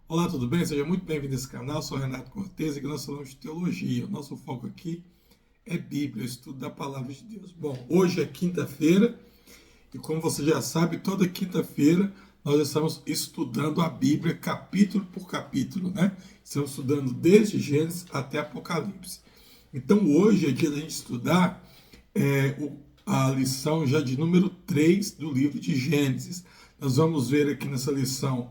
Olá, tudo bem? Seja muito bem-vindo a esse canal. Eu sou Renato Cortez e aqui nós falamos de teologia. O nosso foco aqui é Bíblia, o estudo da Palavra de Deus. Bom, hoje é quinta-feira e como você já sabe, toda quinta-feira nós estamos estudando a Bíblia capítulo por capítulo, né? Estamos estudando desde Gênesis até Apocalipse. Então hoje é dia da gente estudar a lição já de número 3 do livro de Gênesis. Nós vamos ver aqui nessa lição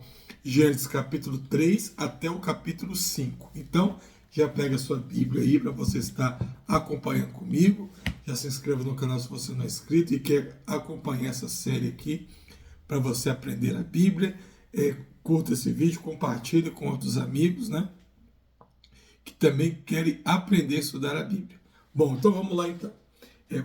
Gênesis capítulo 3 até o capítulo 5. Então, já pega a sua Bíblia aí para você estar acompanhando comigo. Já se inscreva no canal se você não é inscrito e quer acompanhar essa série aqui para você aprender a Bíblia. Curta esse vídeo, compartilhe com outros amigos, né? Que também querem aprender a estudar a Bíblia. Bom, então vamos lá então.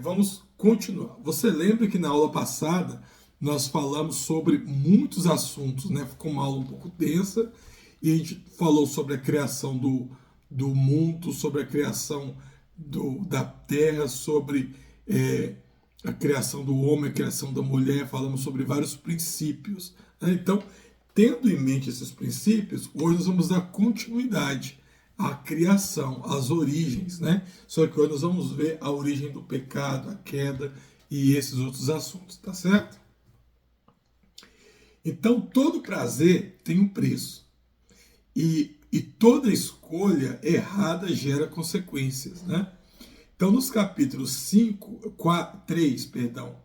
Vamos continuar. Você lembra que na aula passada nós falamos sobre muitos assuntos, né? Ficou uma aula um pouco densa e a gente falou sobre a criação do mundo, sobre a criação da terra, sobre a criação do homem, a criação da mulher, falamos sobre vários princípios, né? Então, tendo em mente esses princípios, hoje nós vamos dar continuidade à criação, às origens, né? Só que hoje nós vamos ver a origem do pecado, a queda e esses outros assuntos, tá certo? Então, todo prazer tem um preço. E toda escolha errada gera consequências, né? Então, nos capítulos 3,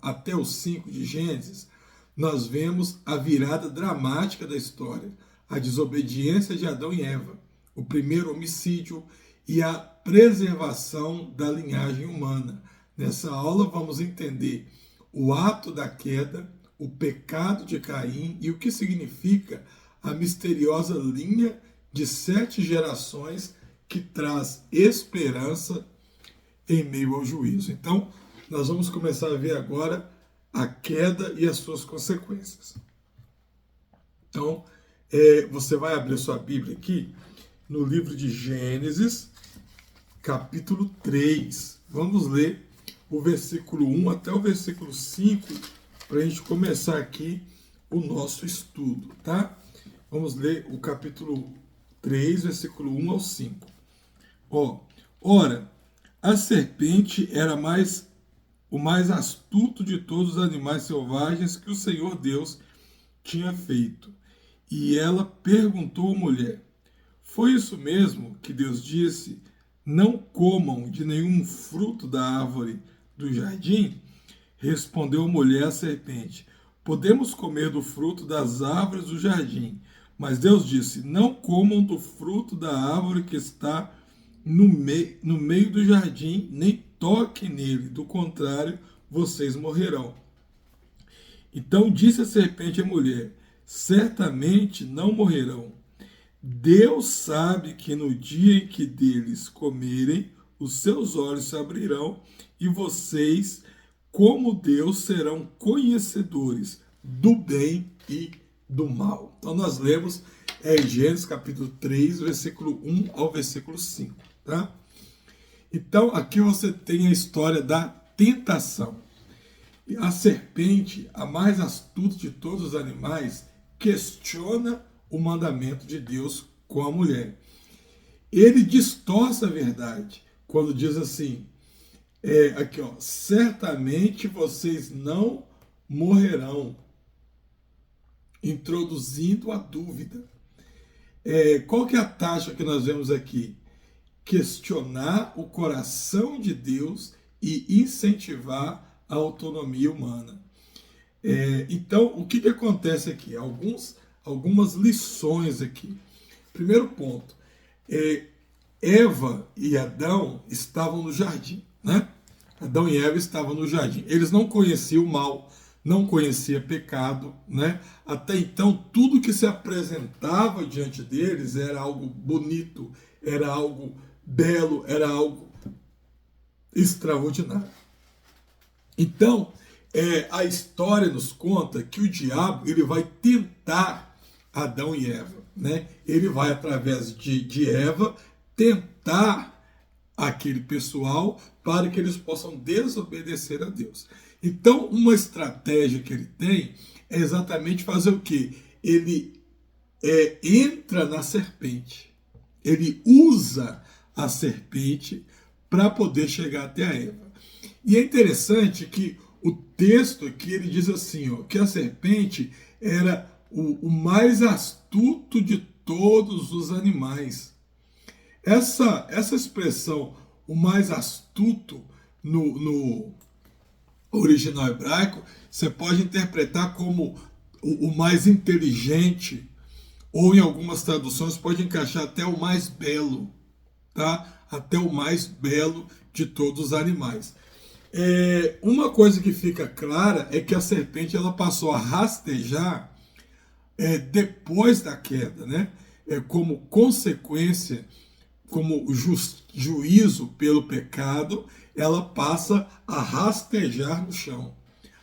até os 5 de Gênesis, nós vemos a virada dramática da história, a desobediência de Adão e Eva, o primeiro homicídio e a preservação da linhagem humana. Nessa aula vamos entender o ato da queda, o pecado de Caim e o que significa a misteriosa linha de 7 gerações que traz esperança em meio ao juízo. Então, nós vamos começar a ver agora a queda e as suas consequências. Então, você vai abrir sua Bíblia aqui no livro de Gênesis, capítulo 3. Vamos ler o versículo 1 até o versículo 5, para a gente começar aqui o nosso estudo, tá? Vamos ler o capítulo 3, versículo 1 ao 5. Ora, a serpente era o mais astuto de todos os animais selvagens que o Senhor Deus tinha feito. E ela perguntou à mulher: foi isso mesmo que Deus disse? Não comam de nenhum fruto da árvore do jardim? Respondeu a mulher à serpente: podemos comer do fruto das árvores do jardim. Mas Deus disse: não comam do fruto da árvore que está no meio do jardim, nem toquem nele, do contrário, vocês morrerão. Então disse a serpente à mulher: certamente não morrerão. Deus sabe que no dia em que deles comerem, os seus olhos se abrirão e vocês, como Deus, serão conhecedores do bem e do mal. Então nós lemos Gênesis capítulo 3, versículo 1 ao versículo 5. Tá? Então aqui você tem a história da tentação. A serpente, a mais astuta de todos os animais, questiona o mandamento de Deus com a mulher. Ele distorce a verdade quando diz assim: certamente vocês não morrerão, introduzindo a dúvida. Qual que é a taxa que nós vemos aqui? Questionar o coração de Deus e incentivar a autonomia humana. Então, o que acontece aqui? Algumas lições aqui. Primeiro ponto, Eva e Adão estavam no jardim, né? Adão e Eva estavam no jardim. Eles não conheciam o mal, não conheciam pecado, né? Até então, tudo que se apresentava diante deles era algo bonito, era algo belo, era algo extraordinário. Então, a história nos conta que o diabo ele vai tentar Adão e Eva, né? Ele vai, através de Eva, tentar aquele pessoal para que eles possam desobedecer a Deus. Então, uma estratégia que ele tem é exatamente fazer o quê? Ele entra na serpente. Ele usa a serpente para poder chegar até a Eva. E é interessante que o texto aqui ele diz assim, ó, que a serpente era o mais astuto de todos os animais. Essa expressão, o mais astuto, no original hebraico, você pode interpretar como o mais inteligente, ou em algumas traduções pode encaixar até o mais belo, tá? Até o mais belo de todos os animais. Uma coisa que fica clara é que a serpente ela passou a rastejar depois da queda, né? Como consequência, como juízo pelo pecado, ela passa a rastejar no chão.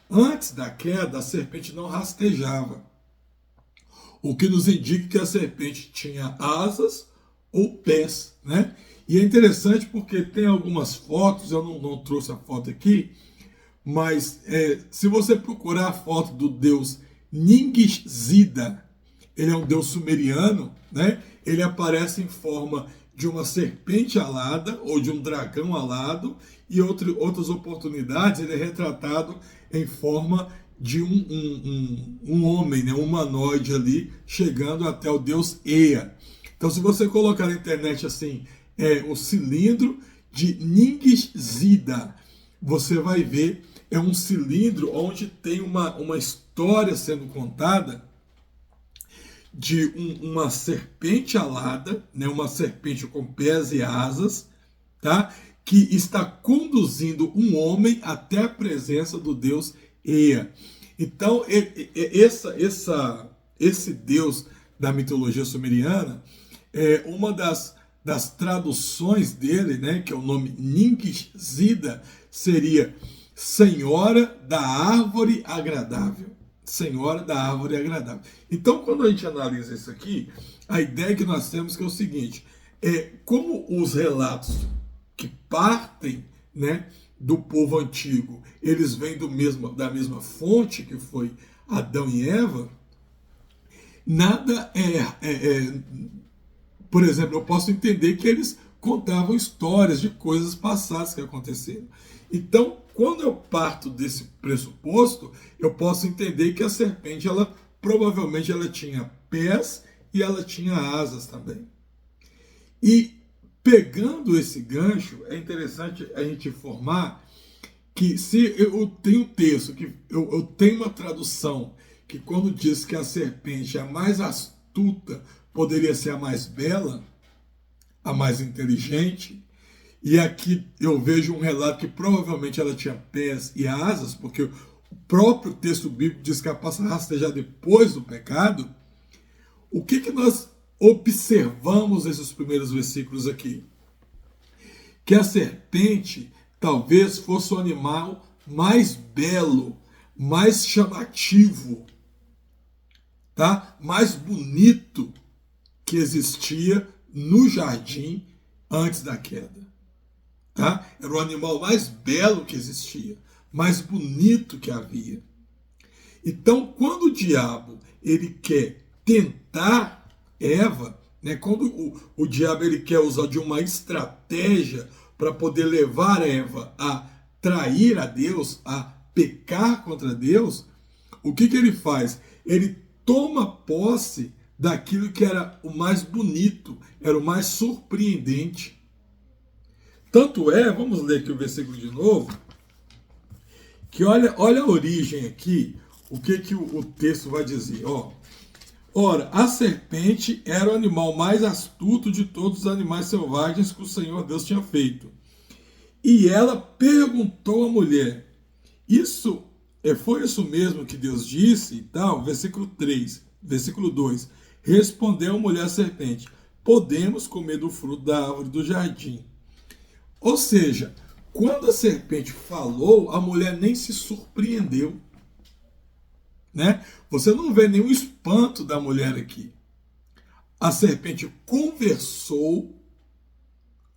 Antes da queda, a serpente não rastejava, o que nos indica que a serpente tinha asas ou pés, né? E é interessante porque tem algumas fotos, eu não trouxe a foto aqui, mas se você procurar a foto do deus Ningishzida, ele é um deus sumeriano, né? Ele aparece em forma de uma serpente alada ou de um dragão alado, e outras oportunidades ele é retratado em forma de um homem, né? Um humanoide ali, chegando até o deus Ea. Então, se você colocar na internet assim, o cilindro de Ningishzida, você vai ver, é um cilindro onde tem uma história sendo contada de uma serpente alada, né, uma serpente com pés e asas, tá, que está conduzindo um homem até a presença do deus Ea. Então, esse deus da mitologia sumeriana, uma das traduções dele, né, que é o nome Ningishzida, seria Senhora da Árvore Agradável. Senhora da Árvore Agradável. Então, quando a gente analisa isso aqui, a ideia que nós temos que é o seguinte, como os relatos que partem, né, do povo antigo, eles vêm da mesma fonte que foi Adão e Eva, nada por exemplo, eu posso entender que eles contavam histórias de coisas passadas que aconteceram. Então, quando eu parto desse pressuposto, eu posso entender que a serpente, provavelmente ela tinha pés e ela tinha asas também. E pegando esse gancho, é interessante a gente informar que se eu tenho um texto, que eu tenho uma tradução que quando diz que a serpente é a mais astuta, poderia ser a mais bela, a mais inteligente, e aqui eu vejo um relato que provavelmente ela tinha pés e asas, porque o próprio texto bíblico diz que ela passa a rastejar depois do pecado. O que nós observamos nesses primeiros versículos aqui? Que a serpente talvez fosse o animal mais belo, mais chamativo, tá? Mais bonito que existia no jardim antes da queda. Tá? Era o animal mais belo que existia, mais bonito que havia. Então, quando o diabo ele quer tentar Eva, né, quando o diabo ele quer usar de uma estratégia para poder levar Eva a trair a Deus, a pecar contra Deus, o que ele faz? Ele toma posse daquilo que era o mais bonito, era o mais surpreendente. Tanto vamos ler aqui o versículo de novo, que olha a origem aqui, o que o texto vai dizer. Ora, a serpente era o animal mais astuto de todos os animais selvagens que o Senhor Deus tinha feito. E ela perguntou à mulher, foi isso mesmo que Deus disse? Então, versículo 3, versículo 2, respondeu a mulher à serpente, podemos comer do fruto da árvore do jardim. Ou seja, quando a serpente falou, a mulher nem se surpreendeu. Né? Você não vê nenhum espanto da mulher aqui. A serpente conversou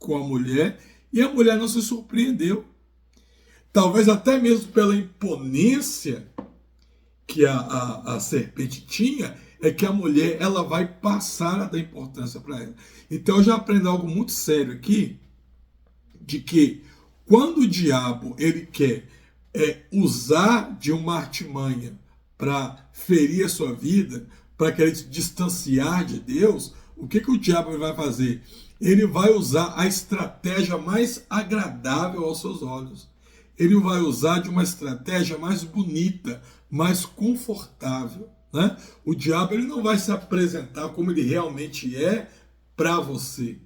com a mulher e a mulher não se surpreendeu. Talvez até mesmo pela imponência que a serpente tinha, é que a mulher ela vai passar a dar importância para ela. Então eu já aprendo algo muito sério aqui, de que quando o diabo ele quer usar de uma artimanha para ferir a sua vida, para querer te distanciar de Deus, o que o diabo vai fazer? Ele vai usar a estratégia mais agradável aos seus olhos. Ele vai usar de uma estratégia mais bonita, mais confortável. Né? O diabo ele não vai se apresentar como ele realmente é para você,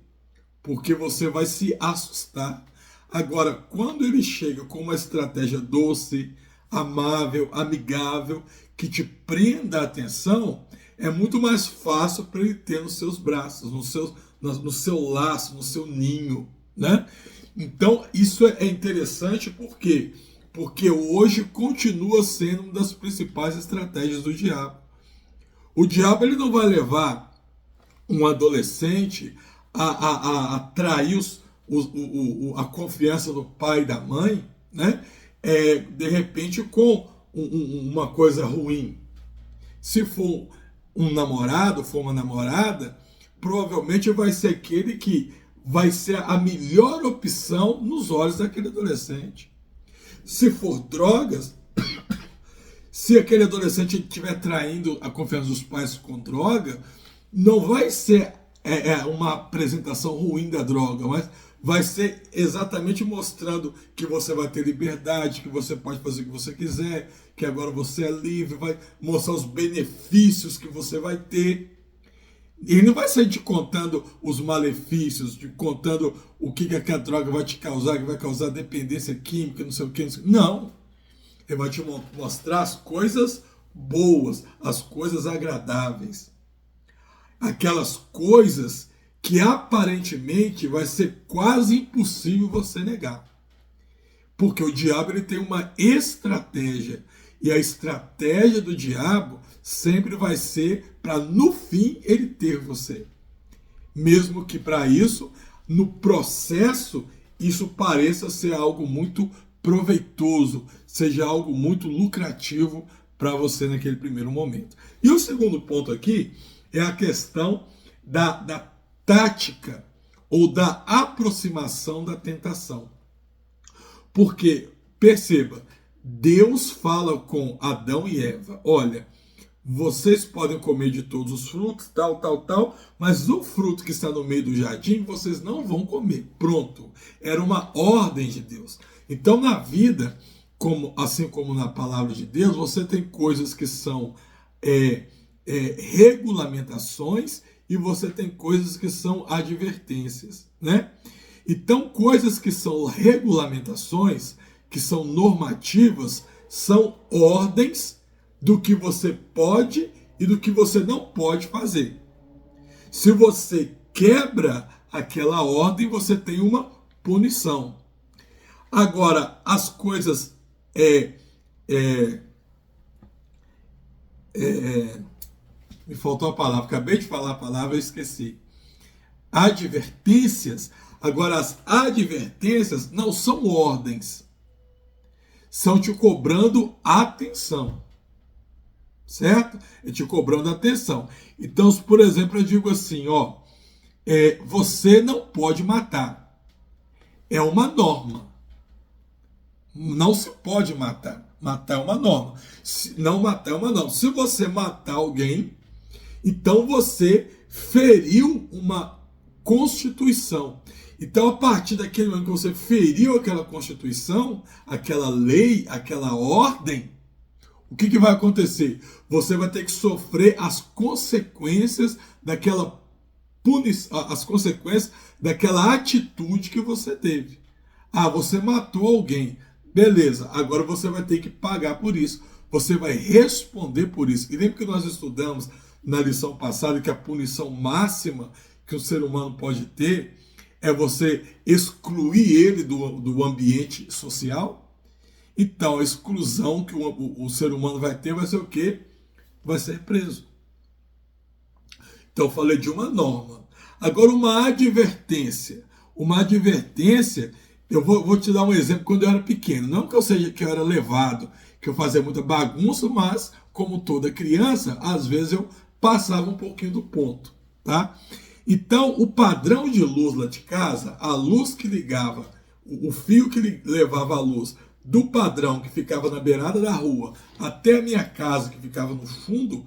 porque você vai se assustar. Agora, quando ele chega com uma estratégia doce, amável, amigável, que te prenda a atenção, é muito mais fácil para ele ter nos seus braços, no seu laço, no seu ninho, né? Então, isso é interessante porque hoje continua sendo uma das principais estratégias do diabo. O diabo ele não vai levar um adolescente a atrair a confiança do pai e da mãe, né? De repente com uma coisa ruim. Se for um namorado, for uma namorada, provavelmente vai ser aquele que vai ser a melhor opção nos olhos daquele adolescente. Se for drogas, se aquele adolescente estiver traindo a confiança dos pais com droga, não vai ser uma apresentação ruim da droga, mas vai ser exatamente mostrando que você vai ter liberdade, que você pode fazer o que você quiser, que agora você é livre, vai mostrar os benefícios que você vai ter. Ele não vai sair te contando os malefícios, te contando o que aquela droga vai te causar, que vai causar dependência química, não sei o que. Não. Ele vai te mostrar as coisas boas, as coisas agradáveis. Aquelas coisas que aparentemente vai ser quase impossível você negar. Porque o diabo ele tem uma estratégia. E a estratégia do diabo sempre vai ser para no fim ele ter você. Mesmo que para isso, no processo, isso pareça ser algo muito proveitoso, seja algo muito lucrativo para você naquele primeiro momento. E o segundo ponto aqui é a questão da tática ou da aproximação da tentação. Porque, perceba, Deus fala com Adão e Eva, olha, vocês podem comer de todos os frutos, tal, mas o fruto que está no meio do jardim, vocês não vão comer. Pronto. Era uma ordem de Deus. Então, na vida, assim como na palavra de Deus, você tem coisas que são regulamentações e você tem coisas que são advertências, né? Então, coisas que são regulamentações, que são normativas, são ordens do que você pode e do que você não pode fazer. Se você quebra aquela ordem, você tem uma punição. Agora, as coisas me faltou a palavra, acabei de falar a palavra, eu esqueci. Advertências. Agora, as advertências não são ordens, são te cobrando atenção, certo? É te cobrando atenção. Então, por exemplo, eu digo assim, você não pode matar. É uma norma. Não se pode matar. Matar é uma norma. Não matar é uma norma. Se você matar alguém, então você feriu uma constituição. Então, a partir daquele momento que você feriu aquela constituição, aquela lei, aquela ordem, o que vai acontecer? Você vai ter que sofrer as consequências daquela punição, as consequências daquela atitude que você teve. Você matou alguém. Beleza, agora você vai ter que pagar por isso. Você vai responder por isso. E lembra que nós estudamos na lição passada que a punição máxima que o ser humano pode ter é você excluir ele do ambiente social? Então, a exclusão que o ser humano vai ter vai ser o quê? Vai ser preso. Então, eu falei de uma norma. Agora, uma advertência. Uma advertência, eu vou te dar um exemplo quando eu era pequeno. Não que eu era levado, que eu fazia muita bagunça, mas, como toda criança, às vezes eu passava um pouquinho do ponto, tá? Então, o padrão de luz lá de casa, a luz que ligava, o fio que levava a luz do padrão que ficava na beirada da rua até a minha casa, que ficava no fundo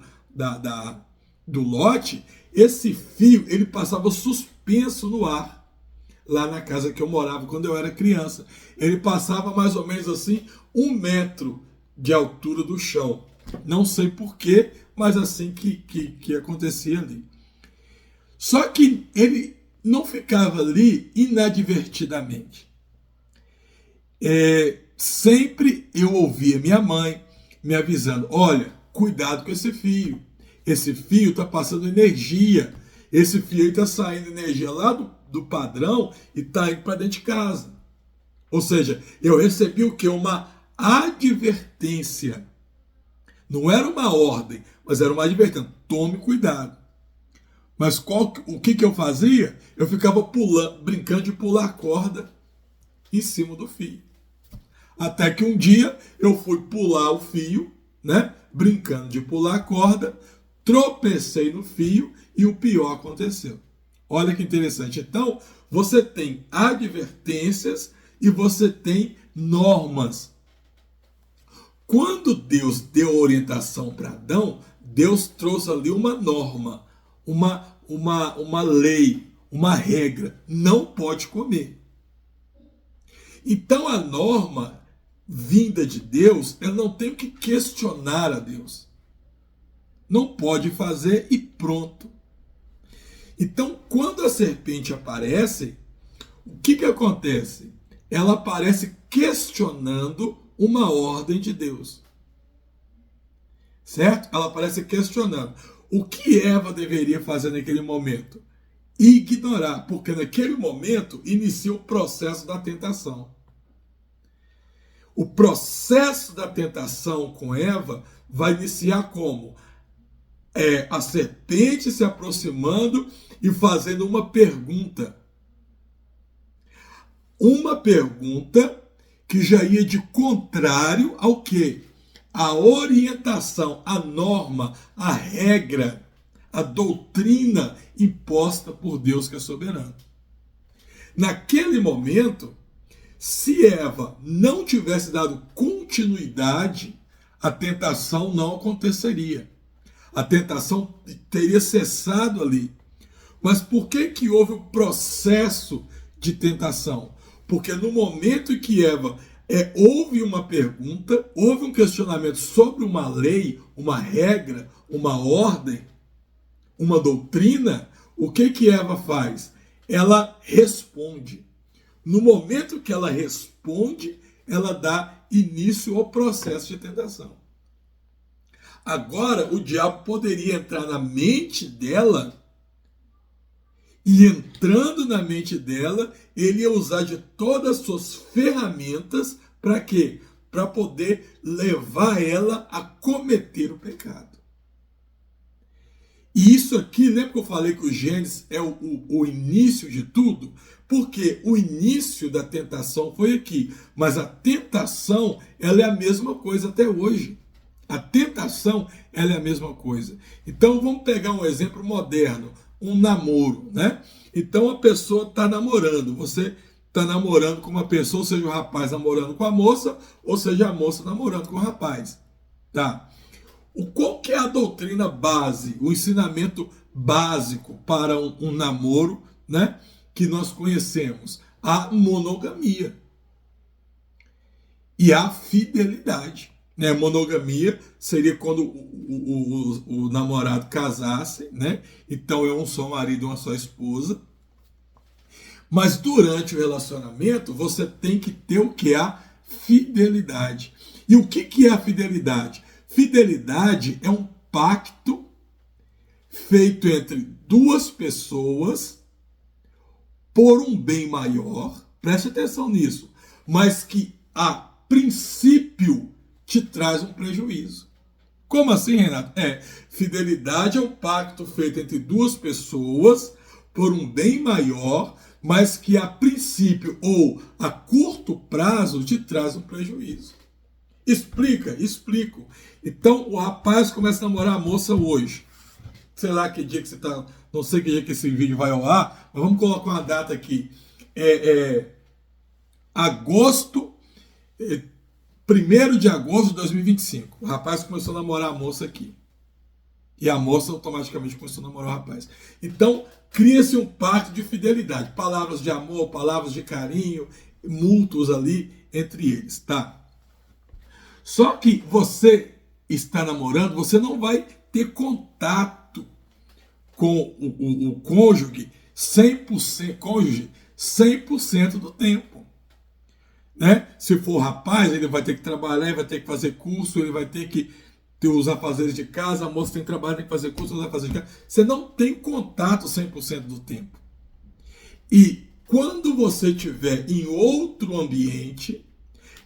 do lote, esse fio ele passava suspenso no ar, lá na casa que eu morava quando eu era criança. Ele passava mais ou menos assim 1 metro de altura do chão. Não sei porquê, mas assim que acontecia ali. Só que ele não ficava ali inadvertidamente. Sempre eu ouvia minha mãe me avisando: olha, cuidado com esse fio. Esse fio está passando energia. Esse fio está saindo energia lá do padrão e está indo para dentro de casa. Ou seja, eu recebi o quê? Uma advertência. Não era uma ordem, mas era uma advertência. Tome cuidado. Mas o que eu fazia? Eu ficava brincando de pular corda em cima do fio. Até que um dia eu fui pular o fio, né? Brincando de pular corda, tropecei no fio e o pior aconteceu. Olha que interessante. Então, você tem advertências e você tem normas. Quando Deus deu orientação para Adão, Deus trouxe ali uma norma, uma lei, uma regra. Não pode comer. Então a norma vinda de Deus, ela não tem o que questionar a Deus. Não pode fazer e pronto. Então, quando a serpente aparece, o que acontece? Ela aparece questionando uma ordem de Deus. Certo? Ela aparece questionando. O que Eva deveria fazer naquele momento? Ignorar, porque naquele momento inicia o processo da tentação. O processo da tentação com Eva vai iniciar como? A serpente se aproximando e fazendo uma pergunta. Uma pergunta que já ia de contrário ao quê? A orientação, a norma, a regra, a doutrina imposta por Deus que é soberano. Naquele momento, se Eva não tivesse dado continuidade, a tentação não aconteceria. A tentação teria cessado ali. Mas por que houve o processo de tentação? Porque no momento em que Eva houve uma pergunta, houve um questionamento sobre uma lei, uma regra, uma ordem, uma doutrina, o que Eva faz? Ela responde. No momento que ela responde, ela dá início ao processo de tentação. Agora, o diabo poderia entrar na mente dela, e entrando na mente dela, ele ia usar de todas as suas ferramentas para quê? Para poder levar ela a cometer o pecado. E isso aqui, lembra que eu falei que o Gênesis é o início de tudo? Porque o início da tentação foi aqui, mas a tentação, ela é a mesma coisa até hoje. A tentação, ela é a mesma coisa. Então, vamos pegar um exemplo moderno, um namoro, né? Então, a pessoa está namorando, você está namorando com uma pessoa, seja o rapaz namorando com a moça, ou seja a moça namorando com o rapaz, tá? Qual que é a doutrina base, o ensinamento básico para um namoro, né? Que nós conhecemos? A monogamia e a fidelidade. Né? Monogamia seria quando o namorado casasse, né? Então é um só marido e uma só esposa. Mas durante o relacionamento você tem que ter o que? A fidelidade. E o que é a fidelidade? Fidelidade é um pacto feito entre duas pessoas por um bem maior, preste atenção nisso, mas que a princípio te traz um prejuízo. Como assim, Renato? Fidelidade é um pacto feito entre duas pessoas por um bem maior, mas que a princípio ou a curto prazo te traz um prejuízo. Explico. Então o rapaz começa a namorar a moça hoje. sei lá que dia que você está, não sei que dia que esse vídeo vai ao ar, mas vamos colocar uma data aqui. Agosto, 1º de agosto de 2025. O rapaz começou a namorar a moça aqui. E a moça automaticamente começou a namorar o rapaz. Então, cria-se um pacto de fidelidade. Palavras de amor, palavras de carinho, mútuos ali entre eles, tá? Só que você está namorando, você não vai ter contato com o cônjuge 100% do tempo. Né? Se for rapaz, ele vai ter que trabalhar, ele vai ter que fazer curso, ele vai ter que ter os afazeres de casa, a moça tem que trabalhar, tem que fazer curso, os afazeres de casa. Você não tem contato 100% do tempo. E quando você estiver em outro ambiente,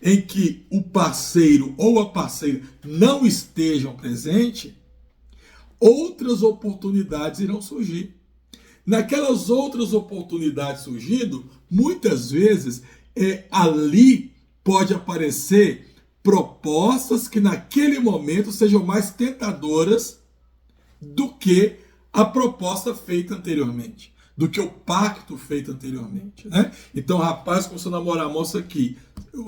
em que o parceiro ou a parceira não estejam presentes, outras oportunidades irão surgir. Naquelas outras oportunidades surgindo, muitas vezes ali pode aparecer propostas que naquele momento sejam mais tentadoras do que a proposta feita anteriormente, do que o pacto feito anteriormente, né? Então o rapaz começou a namorar a moça aqui,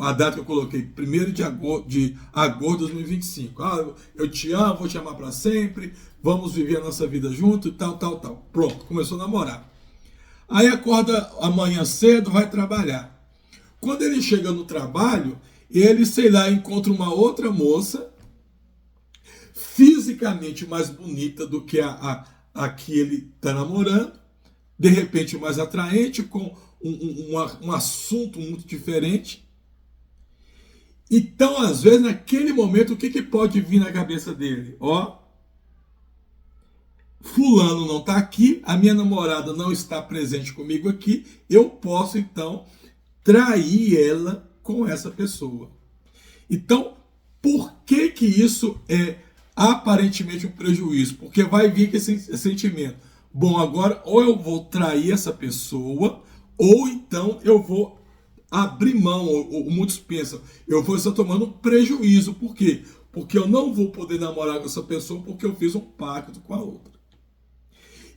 a data que eu coloquei, 1º de agosto de 2025. Eu te amo, vou te amar para sempre, vamos viver a nossa vida junto e tal. Pronto, começou a namorar. Aí acorda amanhã cedo, vai trabalhar. Quando ele chega no trabalho, ele, sei lá, encontra uma outra moça fisicamente mais bonita do que a que ele está namorando, de repente mais atraente, com um assunto muito diferente. Então, às vezes, naquele momento, o que pode vir na cabeça dele? Fulano não está aqui, a minha namorada não está presente comigo aqui, eu posso, então, trair ela com essa pessoa. Então, por que isso é aparentemente um prejuízo? Porque vai vir esse sentimento. Bom, agora ou eu vou trair essa pessoa, ou então eu vou abrir mão, ou muitos pensam, eu vou estar tomando um prejuízo. Por quê? Porque eu não vou poder namorar com essa pessoa porque eu fiz um pacto com a outra.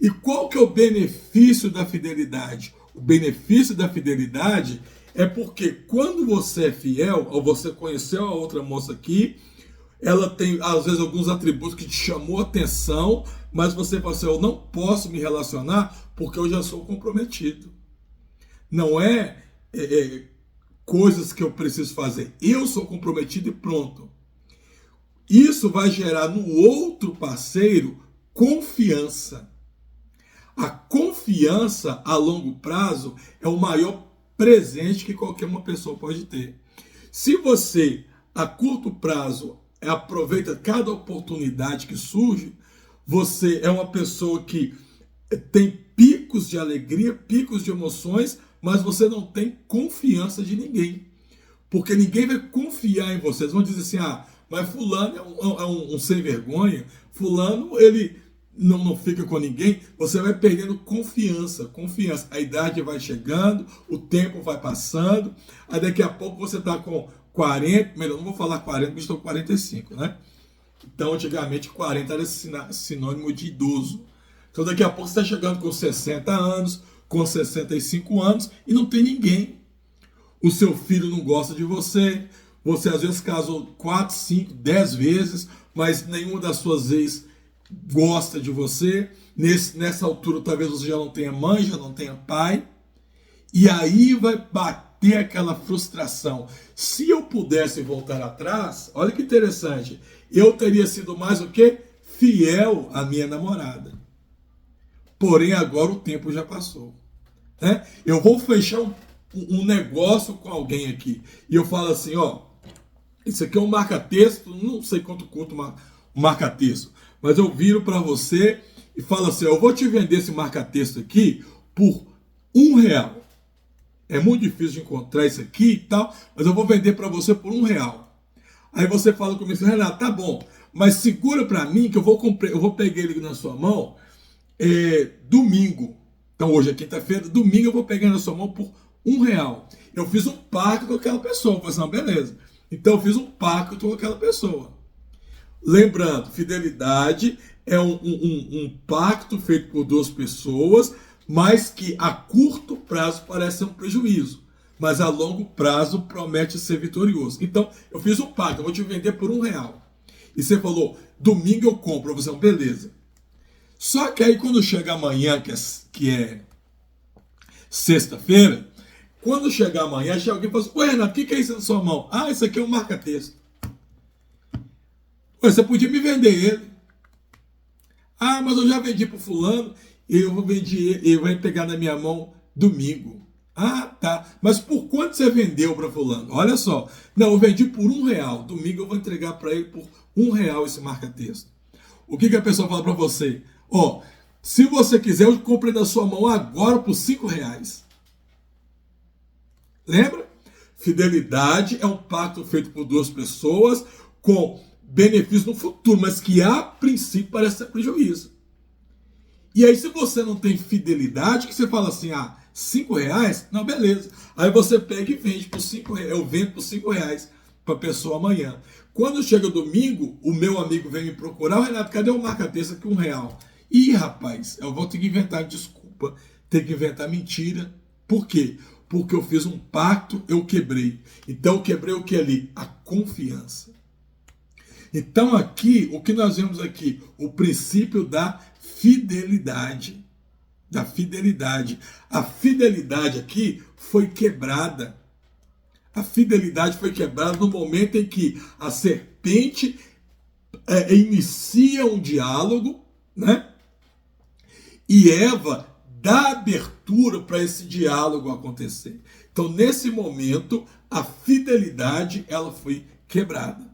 E qual que é o benefício da fidelidade? O benefício da fidelidade é porque quando você é fiel, ou você conheceu a outra moça aqui, ela tem, às vezes, alguns atributos que te chamou a atenção, mas você fala assim, eu não posso me relacionar porque eu já sou comprometido. Não é coisas que eu preciso fazer. Eu sou comprometido e pronto. Isso vai gerar no outro parceiro confiança. A confiança a longo prazo é o maior presente que qualquer uma pessoa pode ter. Se você, a curto prazo, aproveita cada oportunidade que surge, você é uma pessoa que tem picos de alegria, picos de emoções, mas você não tem confiança de ninguém. Porque ninguém vai confiar em você. Eles vão dizer assim, mas fulano é um sem vergonha, fulano, ele não fica com ninguém. Você vai perdendo confiança. A idade vai chegando, o tempo vai passando, aí daqui a pouco você está com 40, melhor, não vou falar 40, porque estou com 45, né? Então, antigamente, 40 era sinônimo de idoso. Então, daqui a pouco você está chegando com 60 anos, com 65 anos, e não tem ninguém. O seu filho não gosta de você, você às vezes casou 4, 5, 10 vezes, mas nenhuma das suas ex gosta de você. Nessa altura, talvez você já não tenha mãe, já não tenha pai. E aí vai bater aquela frustração. Se eu pudesse voltar atrás, olha que interessante, eu teria sido mais o quê? Fiel à minha namorada. Porém, agora o tempo já passou. Né? Eu vou fechar um negócio com alguém aqui. E eu falo assim, isso aqui é um marca-texto, não sei quanto custa um marca-texto, mas eu viro para você e falo assim, eu vou te vender esse marca-texto aqui por R$1. É muito difícil de encontrar isso aqui e tal, mas eu vou vender para você por R$1. Aí você fala comigo assim, Renato, tá bom, mas segura para mim que eu vou pegar ele na sua mão domingo. Então hoje é quinta-feira, domingo eu vou pegar na sua mão por R$1. Eu fiz um pacto com aquela pessoa. Eu falei assim, beleza. Então eu fiz um pacto com aquela pessoa. Lembrando, fidelidade é um pacto feito por duas pessoas, mas que a curto prazo parece ser um prejuízo, mas a longo prazo promete ser vitorioso. Então, eu fiz um pacto, eu vou te vender por R$1. E você falou, domingo eu compro. Você falou, beleza. Só que aí quando chega amanhã, que é sexta-feira, quando chegar amanhã, chega alguém e fala assim, oi Renato, o que é isso na sua mão? Ah, isso aqui é um marca-texto. Você podia me vender ele. Ah, mas eu já vendi para o fulano, ele vai pegar na minha mão domingo. Ah, tá. Mas por quanto você vendeu para fulano? Olha só. Não, eu vendi por R$1. Domingo eu vou entregar para ele por R$1 esse marca-texto. O que a pessoa fala para você? Ó, se você quiser, eu compre na sua mão agora por R$5. Lembra? Fidelidade é um pacto feito por duas pessoas com benefício no futuro, mas que a princípio parece ser prejuízo. E aí, se você não tem fidelidade, que você fala assim, ah, R$5? Não, beleza. Aí você pega e vende por R$5. Eu vendo por R$5 para a pessoa amanhã. Quando chega o domingo, o meu amigo vem me procurar, o Renato, cadê o marca-texto aqui R$1? Ih, rapaz, eu vou ter que inventar desculpa, ter que inventar mentira. Por quê? Porque eu fiz um pacto, eu quebrei. Então eu quebrei o que ali? A confiança. Então aqui, o que nós vemos aqui? O princípio da fidelidade. Da fidelidade. A fidelidade aqui foi quebrada. A fidelidade foi quebrada no momento em que a serpente inicia um diálogo, né? E Eva dá abertura para esse diálogo acontecer. Então, nesse momento, a fidelidade ela foi quebrada.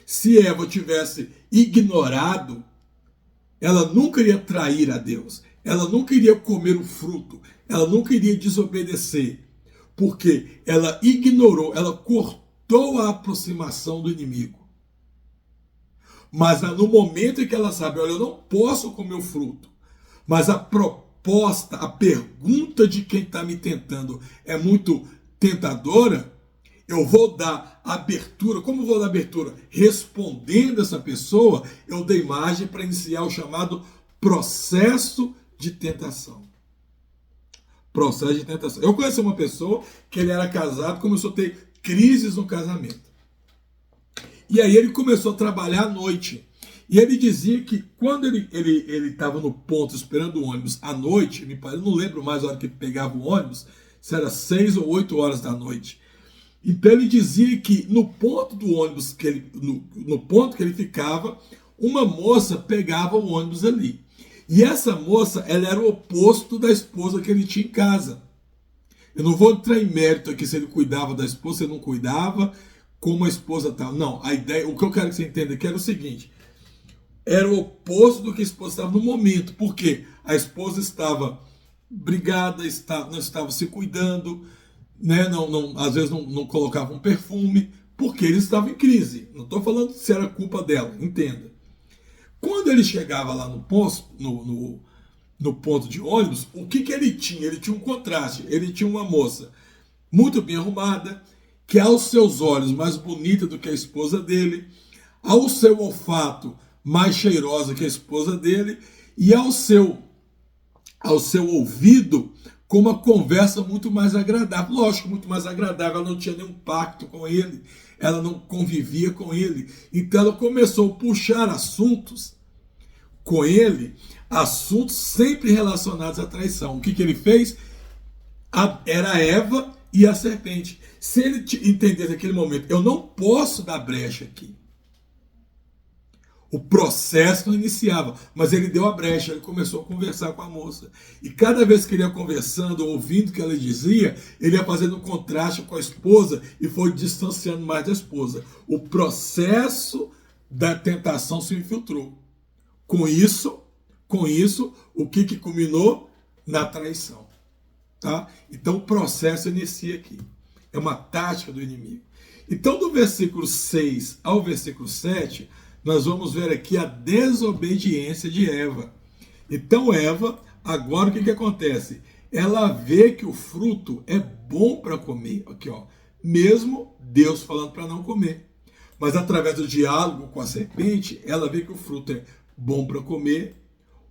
Se Eva tivesse ignorado, ela nunca iria trair a Deus. Ela nunca iria comer o fruto. Ela nunca iria desobedecer. Porque ela ignorou, ela cortou a aproximação do inimigo. Mas no momento em que ela sabe, olha, eu não posso comer o fruto, mas a proposta, a pergunta de quem está me tentando é muito tentadora, eu vou dar abertura. Como vou dar abertura? Respondendo essa pessoa, eu dei margem para iniciar o chamado processo de tentação. Processo de tentação. Eu conheci uma pessoa que ele era casado, começou a ter crises no casamento. E aí ele começou a trabalhar à noite. E ele dizia que quando ele estava no ponto esperando o ônibus à noite, eu não lembro mais a hora que ele pegava o ônibus, se era 6 ou 8 horas da noite. Então ele dizia que no ponto do ônibus, no ponto que ele ficava, uma moça pegava o ônibus ali. E essa moça, ela era o oposto da esposa que ele tinha em casa. Eu não vou entrar em mérito aqui se ele cuidava da esposa, se ele não cuidava, como a esposa tal. Não, a ideia, o que eu quero que você entenda aqui era o seguinte: era o oposto do que a esposa estava no momento. Por quê? A esposa estava brigada, não estava se cuidando, né? Às vezes não colocava um perfume, porque ele estava em crise. Não estou falando se era culpa dela, entenda. Quando ele chegava lá no ponto de ônibus, o que ele tinha? Ele tinha um contraste. Ele tinha uma moça muito bem arrumada, que aos seus olhos mais bonita do que a esposa dele, ao seu olfato mais cheirosa que a esposa dele, e ao seu ouvido com uma conversa muito mais agradável. Lógico, muito mais agradável, ela não tinha nenhum pacto com ele, ela não convivia com ele. Então ela começou a puxar assuntos com ele, assuntos sempre relacionados à traição. O que ele fez? Era Eva e a serpente. Se ele entendesse naquele momento, eu não posso dar brecha aqui. O processo não iniciava, mas ele deu a brecha, ele começou a conversar com a moça. E cada vez que ele ia conversando, ouvindo o que ela dizia, ele ia fazendo um contraste com a esposa e foi distanciando mais da esposa. O processo da tentação se infiltrou. Com isso, o que culminou? Na traição. Tá? Então o processo inicia aqui. É uma tática do inimigo. Então do versículo 6 ao versículo 7, nós vamos ver aqui a desobediência de Eva. Então Eva, agora o que acontece? Ela vê que o fruto é bom para comer. Aqui, ó, mesmo Deus falando para não comer. Mas através do diálogo com a serpente, ela vê que o fruto é bom para comer,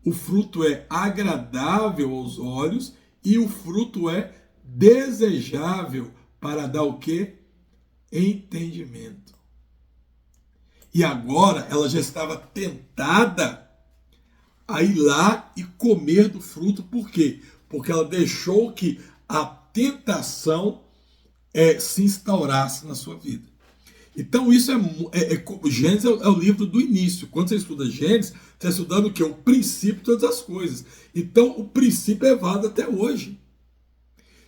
o fruto é agradável aos olhos e o fruto é desejável para dar o quê? Entendimento. E agora ela já estava tentada a ir lá e comer do fruto. Por quê? Porque ela deixou que a tentação se instaurasse na sua vida. Então isso Gênesis é o livro do início. Quando você estuda Gênesis, você está estudando o quê? O princípio de todas as coisas. Então o princípio é válido até hoje.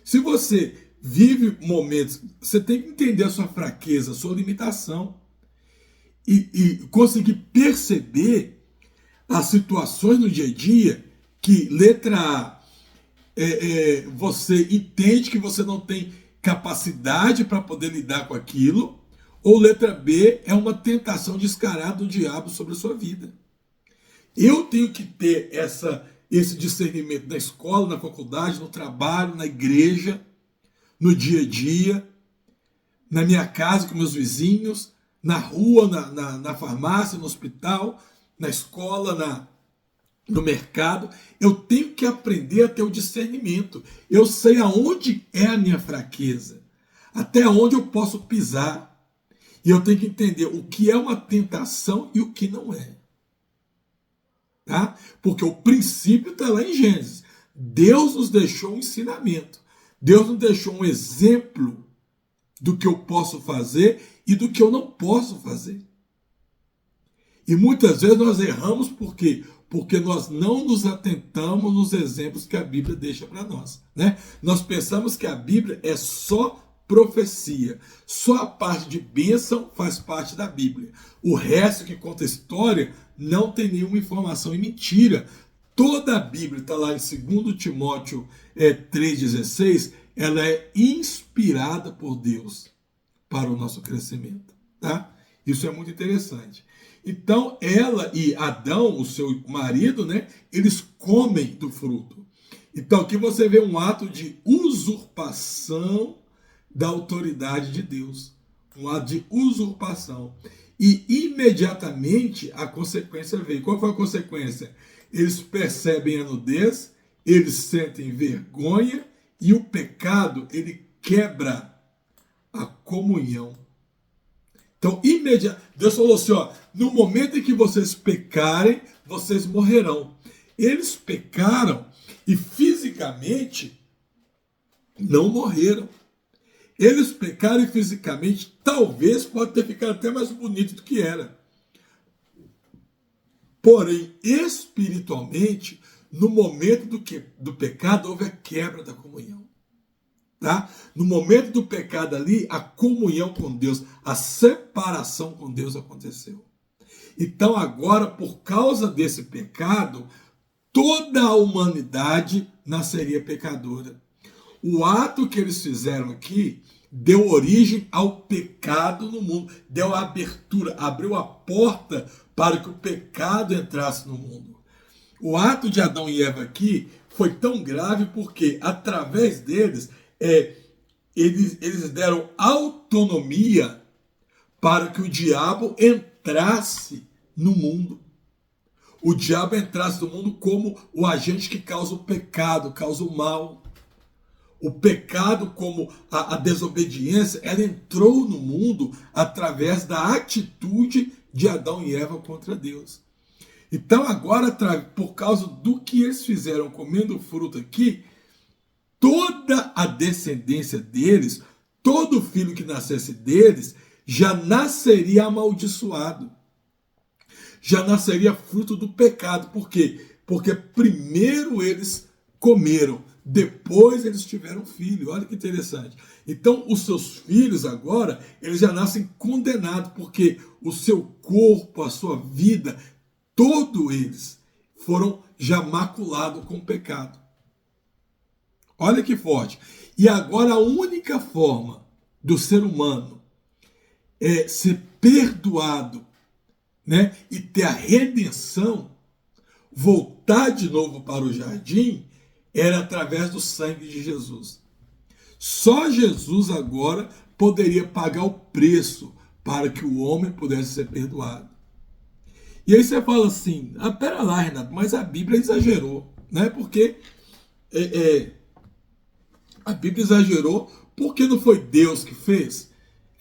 Se você vive momentos, você tem que entender a sua fraqueza, a sua limitação. E conseguir perceber as situações no dia a dia que, letra A, você entende que você não tem capacidade para poder lidar com aquilo, ou letra B, é uma tentação descarada do diabo sobre a sua vida. Eu tenho que ter esse discernimento na escola, na faculdade, no trabalho, na igreja, no dia a dia, na minha casa com meus vizinhos, na rua, na farmácia, no hospital, na escola, no mercado. Eu tenho que aprender a ter o discernimento. Eu sei aonde é a minha fraqueza, até onde eu posso pisar. E eu tenho que entender o que é uma tentação e o que não é. Tá? Porque o princípio está lá em Gênesis. Deus nos deixou um ensinamento. Deus nos deixou um exemplo do que eu posso fazer e do que eu não posso fazer. E muitas vezes nós erramos por quê? Porque nós não nos atentamos nos exemplos que a Bíblia deixa para nós. Né? Nós pensamos que a Bíblia é só profecia. Só a parte de bênção faz parte da Bíblia. O resto que conta história não tem nenhuma informação e mentira. Toda a Bíblia está lá em 2 Timóteo 3,16, ela é inspirada por Deus para o nosso crescimento. Tá? Isso é muito interessante. Então, ela e Adão, o seu marido, né, eles comem do fruto. Então, aqui você vê um ato de usurpação da autoridade de Deus. Um ato de usurpação. E imediatamente a consequência veio. Qual foi a consequência? Eles percebem a nudez, eles sentem vergonha e o pecado, ele quebra a comunhão. Então, Deus falou assim, ó, no momento em que vocês pecarem, vocês morrerão. Eles pecaram e fisicamente não morreram. Eles pecaram e fisicamente, talvez pode ter ficado até mais bonito do que era. Porém, espiritualmente, no momento do pecado, houve a quebra da comunhão. Tá? No momento do pecado ali, a comunhão com Deus, a separação com Deus aconteceu. Então agora, por causa desse pecado, toda a humanidade nasceria pecadora. O ato que eles fizeram aqui deu origem ao pecado no mundo, deu a abertura, abriu a porta para que o pecado entrasse no mundo. O ato de Adão e Eva aqui foi tão grave porque, através deles, eles deram autonomia para que o diabo entrasse no mundo. O diabo entrasse no mundo como o agente que causa o pecado, causa o mal. O pecado, como a desobediência, ela entrou no mundo através da atitude de Adão e Eva contra Deus. Então agora, por causa do que eles fizeram comendo o fruto aqui, toda a descendência deles, todo filho que nascesse deles, já nasceria amaldiçoado. Já nasceria fruto do pecado. Por quê? Porque primeiro eles comeram, depois eles tiveram filho. Olha que interessante. Então os seus filhos agora, eles já nascem condenados, porque o seu corpo, a sua vida, todos eles foram já maculados com o pecado. Olha que forte. E agora a única forma do ser humano ser perdoado, né, e ter a redenção, voltar de novo para o jardim, era através do sangue de Jesus. Só Jesus agora poderia pagar o preço para que o homem pudesse ser perdoado. E aí você fala assim, pera lá, Renato, mas a Bíblia exagerou, né? Porque a Bíblia exagerou porque não foi Deus que fez.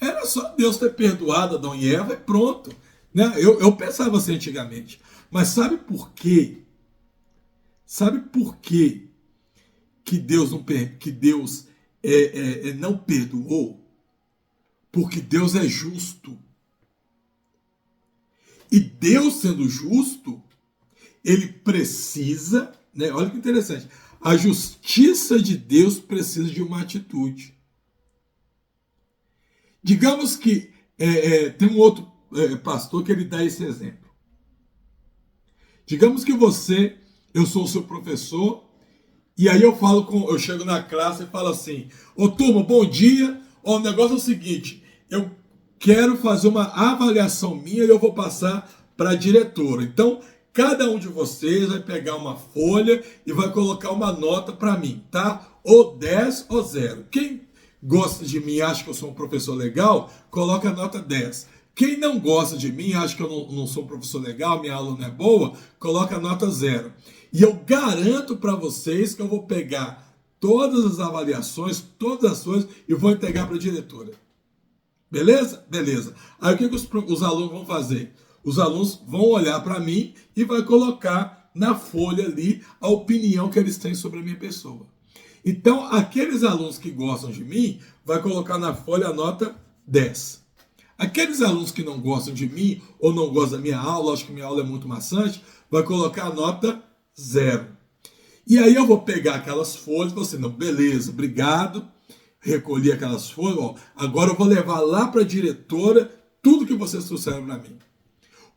Era só Deus ter perdoado Adão e Eva e pronto. Né? Eu pensava assim antigamente. Mas sabe por quê? Sabe por quê que Deus não perdoou? Porque Deus é justo. E Deus sendo justo, ele precisa, né? Olha que interessante. A justiça de Deus precisa de uma atitude. Digamos que tem um outro pastor que ele dá esse exemplo. Digamos que eu sou o seu professor, e aí eu chego na classe e falo assim, ô turma, bom dia, o negócio é o seguinte, eu quero fazer uma avaliação minha e eu vou passar para a diretora. Então, cada um de vocês vai pegar uma folha e vai colocar uma nota para mim, tá? Ou 10 ou 0. Quem gosta de mim e acha que eu sou um professor legal, coloca a nota 10. Quem não gosta de mim, acha que eu não sou um professor legal, minha aula não é boa, coloca a nota 0. E eu garanto para vocês que eu vou pegar todas as avaliações, todas as coisas, e vou entregar para a diretora. Beleza? Beleza. Aí o que os alunos vão fazer? Os alunos vão olhar para mim e vai colocar na folha ali a opinião que eles têm sobre a minha pessoa. Então, aqueles alunos que gostam de mim, vai colocar na folha a nota 10. Aqueles alunos que não gostam de mim ou não gostam da minha aula, acho que minha aula é muito maçante, vai colocar a nota 0. E aí eu vou pegar aquelas folhas e vou assim, não, beleza, obrigado, recolhi aquelas folhas, ó, agora eu vou levar lá para a diretora tudo que vocês trouxeram para mim.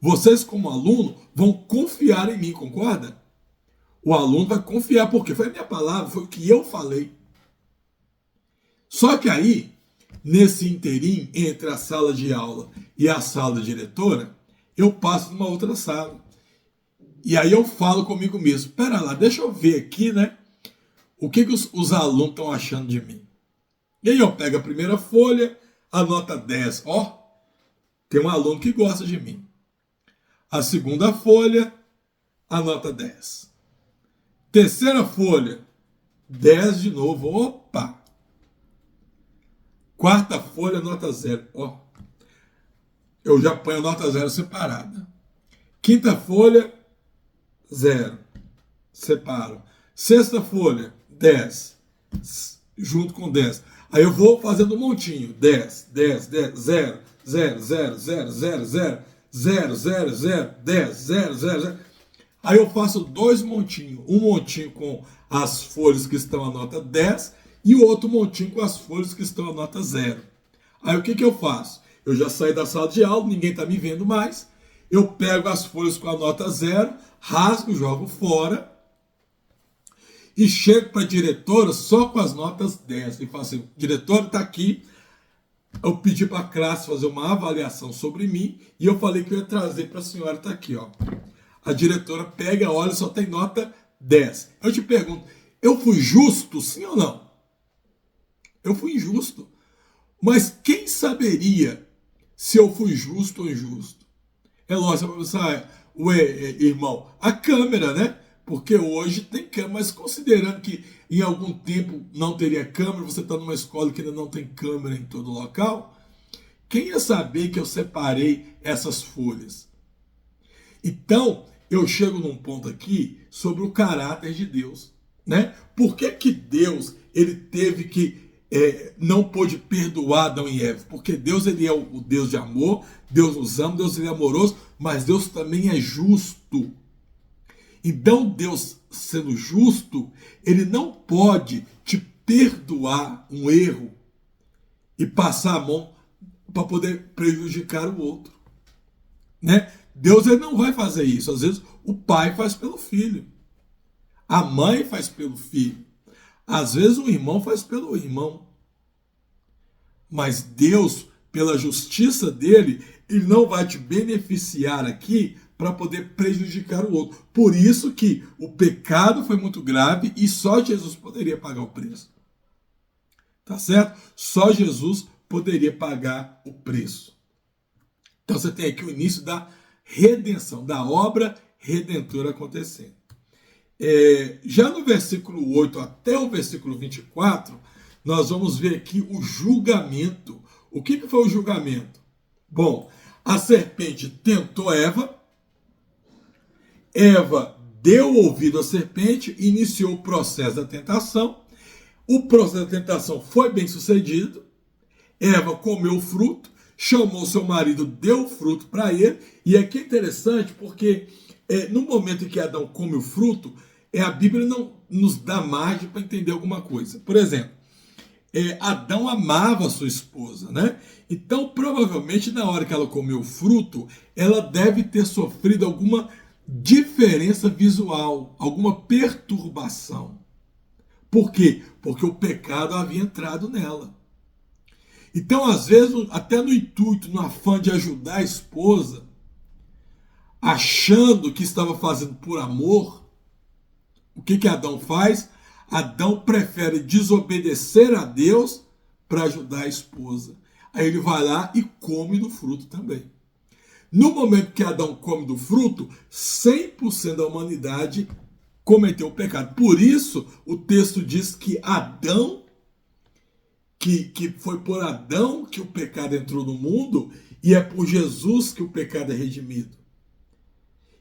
Vocês, como aluno, vão confiar em mim, concorda? O aluno vai confiar, porque foi a minha palavra, foi o que eu falei. Só que aí, nesse interim entre a sala de aula e a sala diretora, eu passo numa outra sala. E aí eu falo comigo mesmo, pera lá, deixa eu ver aqui, né? O que os alunos estão achando de mim. E aí eu pego a primeira folha, a nota 10. Ó, tem um aluno que gosta de mim. A segunda folha, a nota 10. Terceira folha, 10 de novo. Opa! Quarta folha, nota 0. Ó, eu já ponho a nota 0 separada. Quinta folha, 0. Separo. Sexta folha, 10. Junto com 10. Aí eu vou fazendo um montinho. 10, 10, 10, 0, 0, 0, 0, 0, 0, 0, 0, 0, 10, 0, 0, 0. Aí eu faço dois montinhos. Um montinho com as folhas que estão a nota 10 e o outro montinho com as folhas que estão a nota 0. Aí o que eu faço? Eu já saí da sala de aula, ninguém está me vendo mais. Eu pego as folhas com a nota 0, rasgo, jogo fora e chego para a diretora só com as notas 10. E falo assim, diretora, está aqui. Eu pedi para a classe fazer uma avaliação sobre mim e eu falei que eu ia trazer para a senhora, está aqui, ó. A diretora pega, olha, só tem nota 10. Eu te pergunto, eu fui justo, sim ou não? Eu fui injusto. Mas quem saberia se eu fui justo ou injusto? É lógico, você vai pensar, ué, irmão, a câmera, né? Porque hoje tem câmera, mas considerando que em algum tempo não teria câmera, você está numa escola que ainda não tem câmera em todo local, quem ia saber que eu separei essas folhas? Então, eu chego num ponto aqui sobre o caráter de Deus, né? Por que Deus ele teve que não pôde perdoar Adão e Eva? Porque Deus ele é o Deus de amor, Deus nos ama, Deus ele é amoroso, mas Deus também é justo. Então Deus, sendo justo, ele não pode te perdoar um erro e passar a mão para poder prejudicar o outro, né? Deus ele não vai fazer isso. Às vezes o pai faz pelo filho, a mãe faz pelo filho, às vezes o irmão faz pelo irmão. Mas Deus, pela justiça dele, ele não vai te beneficiar aqui para poder prejudicar o outro. Por isso que o pecado foi muito grave e só Jesus poderia pagar o preço. Tá certo? Só Jesus poderia pagar o preço. Então você tem aqui o início da redenção, da obra redentora acontecendo. Já no versículo 8 até o versículo 24, nós vamos ver aqui o julgamento. O que foi o julgamento? Bom, a serpente tentou Eva deu ouvido à serpente, iniciou o processo da tentação. O processo da tentação foi bem sucedido. Eva comeu o fruto, chamou seu marido, deu o fruto para ele. E aqui é interessante porque no momento em que Adão come o fruto, a Bíblia não nos dá margem para entender alguma coisa. Por exemplo, Adão amava a sua esposa, né? Então, provavelmente, na hora que ela comeu o fruto, ela deve ter sofrido alguma diferença visual, alguma perturbação. Por quê? Porque o pecado havia entrado nela. Então, às vezes, até no intuito, no afã de ajudar a esposa, achando que estava fazendo por amor, o que Adão faz? Adão prefere desobedecer a Deus para ajudar a esposa. Aí ele vai lá e come do fruto também. No momento que Adão come do fruto, 100% da humanidade cometeu o pecado. Por isso, o texto diz que Adão, que foi por Adão que o pecado entrou no mundo, e é por Jesus que o pecado é redimido.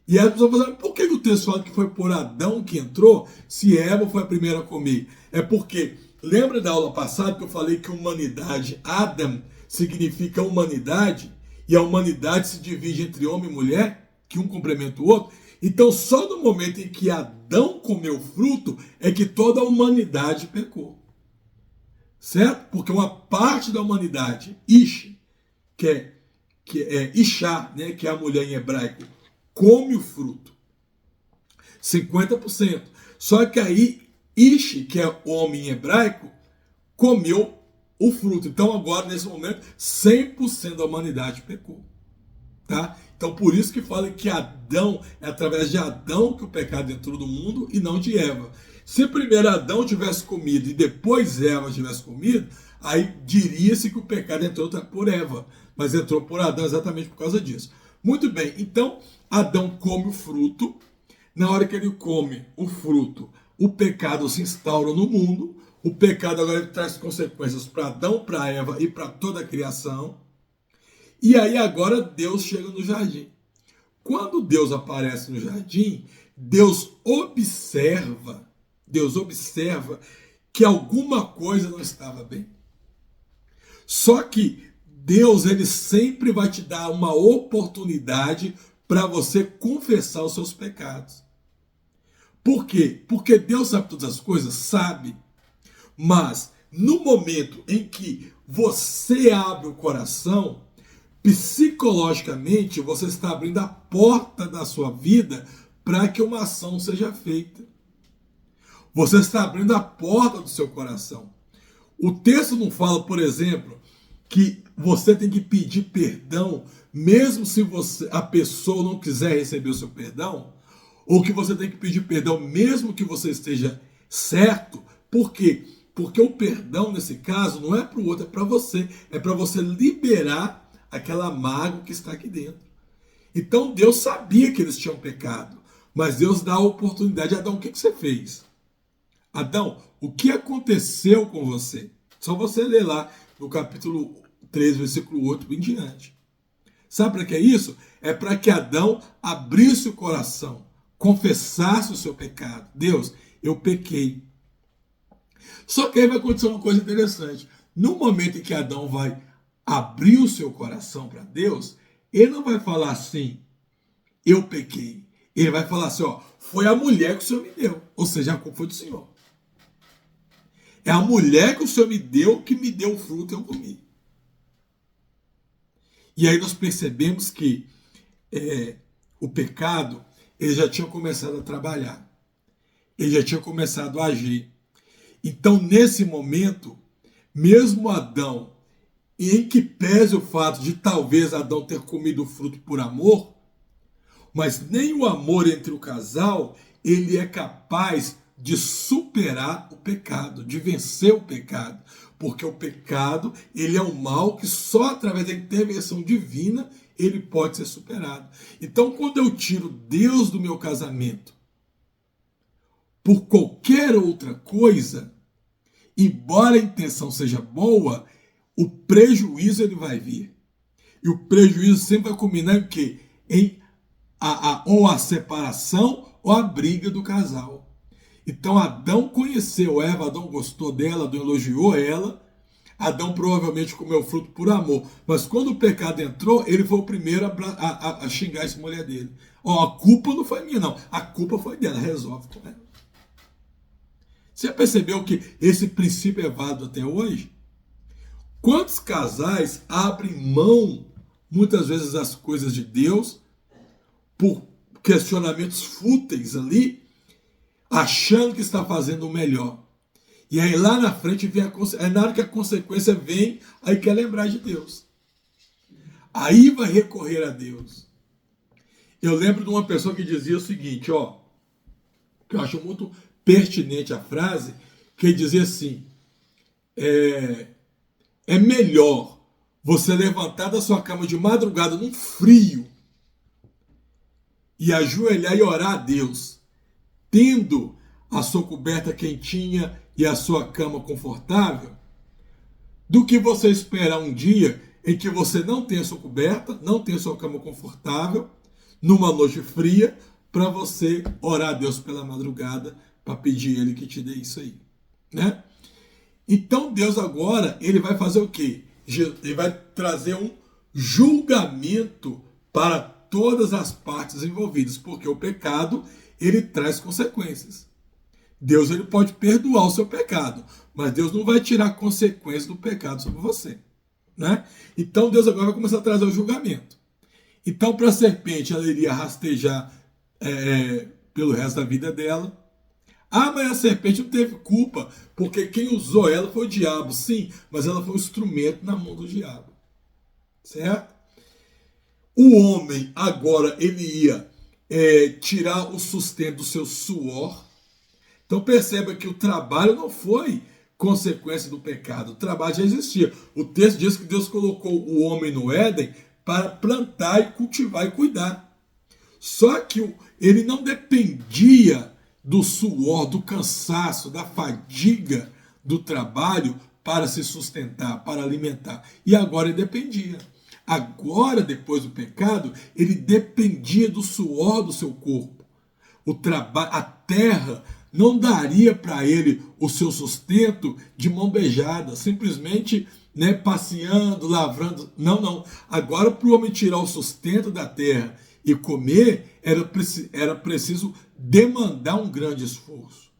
E aí as pessoas falam, por que o texto fala que foi por Adão que entrou, se Eva foi a primeira a comer? É porque, lembra da aula passada que eu falei que humanidade, Adam, significa humanidade, e a humanidade se divide entre homem e mulher, que um complementa o outro. Então, só no momento em que Adão comeu o fruto, é que toda a humanidade pecou. Certo? Porque uma parte da humanidade, Ish, que é Ishá, né, que é a mulher em hebraico, come o fruto. 50%. Só que aí, Ish, que é o homem em hebraico, comeu o fruto. Então agora, nesse momento, 100% da humanidade pecou. Tá? Então por isso que fala que Adão, é através de Adão que o pecado entrou no mundo e não de Eva. Se primeiro Adão tivesse comido e depois Eva tivesse comido, aí diria-se que o pecado entrou por Eva, mas entrou por Adão exatamente por causa disso. Muito bem, então Adão come o fruto. Na hora que ele come o fruto, o pecado se instaura no mundo. O pecado agora traz consequências para Adão, para Eva e para toda a criação. E aí agora Deus chega no jardim. Quando Deus aparece no jardim, Deus observa que alguma coisa não estava bem. Só que Deus, ele sempre vai te dar uma oportunidade para você confessar os seus pecados. Por quê? Porque Deus sabe todas as coisas? Sabe. Mas no momento em que você abre o coração, psicologicamente você está abrindo a porta da sua vida para que uma ação seja feita. Você está abrindo a porta do seu coração. O texto não fala, por exemplo, que você tem que pedir perdão, mesmo se a pessoa não quiser receber o seu perdão, ou que você tem que pedir perdão, mesmo que você esteja certo. Por quê? Porque o perdão, nesse caso, não é para o outro, é para você. É para você liberar aquela mágoa que está aqui dentro. Então Deus sabia que eles tinham pecado, mas Deus dá a oportunidade. Adão, o que você fez? Adão, o que aconteceu com você? Só você ler lá no capítulo 3, versículo 8 em diante. Sabe para que é isso? É para que Adão abrisse o coração, confessasse o seu pecado. Deus, eu pequei. Só que aí vai acontecer uma coisa interessante. No momento em que Adão vai abrir o seu coração para Deus, ele não vai falar assim, eu pequei. Ele vai falar assim, ó, foi a mulher que o Senhor me deu. Ou seja, a culpa foi do Senhor. É a mulher que o Senhor me deu que me deu o fruto e eu comi. E aí nós percebemos que o pecado, ele já tinha começado a trabalhar. Ele já tinha começado a agir. Então, nesse momento, mesmo Adão, em que pese o fato de talvez Adão ter comido o fruto por amor, mas nem o amor entre o casal, ele é capaz de superar o pecado, de vencer o pecado. Porque o pecado, ele é um mal que só através da intervenção divina ele pode ser superado. Então, quando eu tiro Deus do meu casamento por qualquer outra coisa, embora a intenção seja boa, o prejuízo ele vai vir. E o prejuízo sempre vai culminar em quê? Ou a separação ou a briga do casal. Então Adão conheceu Eva, Adão gostou dela, Adão elogiou ela, Adão provavelmente comeu fruto por amor. Mas quando o pecado entrou, ele foi o primeiro a xingar essa mulher dele. A culpa não foi minha, não. A culpa foi dela, resolve com ela. Você percebeu que esse princípio é válido até hoje? Quantos casais abrem mão, muitas vezes, das coisas de Deus, por questionamentos fúteis ali, achando que está fazendo o melhor. E aí lá na frente vem na hora que a consequência vem, aí quer lembrar de Deus. Aí vai recorrer a Deus. Eu lembro de uma pessoa que dizia o seguinte, que eu acho muito pertinente a frase, que dizia assim, é melhor você levantar da sua cama de madrugada num frio e ajoelhar e orar a Deus, tendo a sua coberta quentinha e a sua cama confortável, do que você esperar um dia em que você não tenha sua coberta, não tenha sua cama confortável, numa noite fria, para você orar a Deus pela madrugada, para pedir Ele que te dê isso aí, né? Então Deus agora, Ele vai fazer o quê? Ele vai trazer um julgamento para todas as partes envolvidas, porque o pecado, ele traz consequências. Deus, ele pode perdoar o seu pecado, mas Deus não vai tirar consequências do pecado sobre você, né? Então Deus agora vai começar a trazer o julgamento. Então, para a serpente, ela iria rastejar pelo resto da vida dela. Mas a serpente não teve culpa, porque quem usou ela foi o diabo, sim, mas ela foi um instrumento na mão do diabo, certo? O homem agora, ele ia tirar o sustento do seu suor. Então perceba que o trabalho não foi consequência do pecado, o trabalho já existia. O texto diz que Deus colocou o homem no Éden para plantar e cultivar e cuidar. Só que ele não dependia do suor, do cansaço, da fadiga do trabalho para se sustentar, para alimentar. E agora ele dependia. Agora, depois do pecado, ele dependia do suor do seu corpo. A terra não daria para ele o seu sustento de mão beijada, simplesmente passeando, lavrando. Não. Agora, para o homem tirar o sustento da terra e comer, era preciso demandar um grande esforço,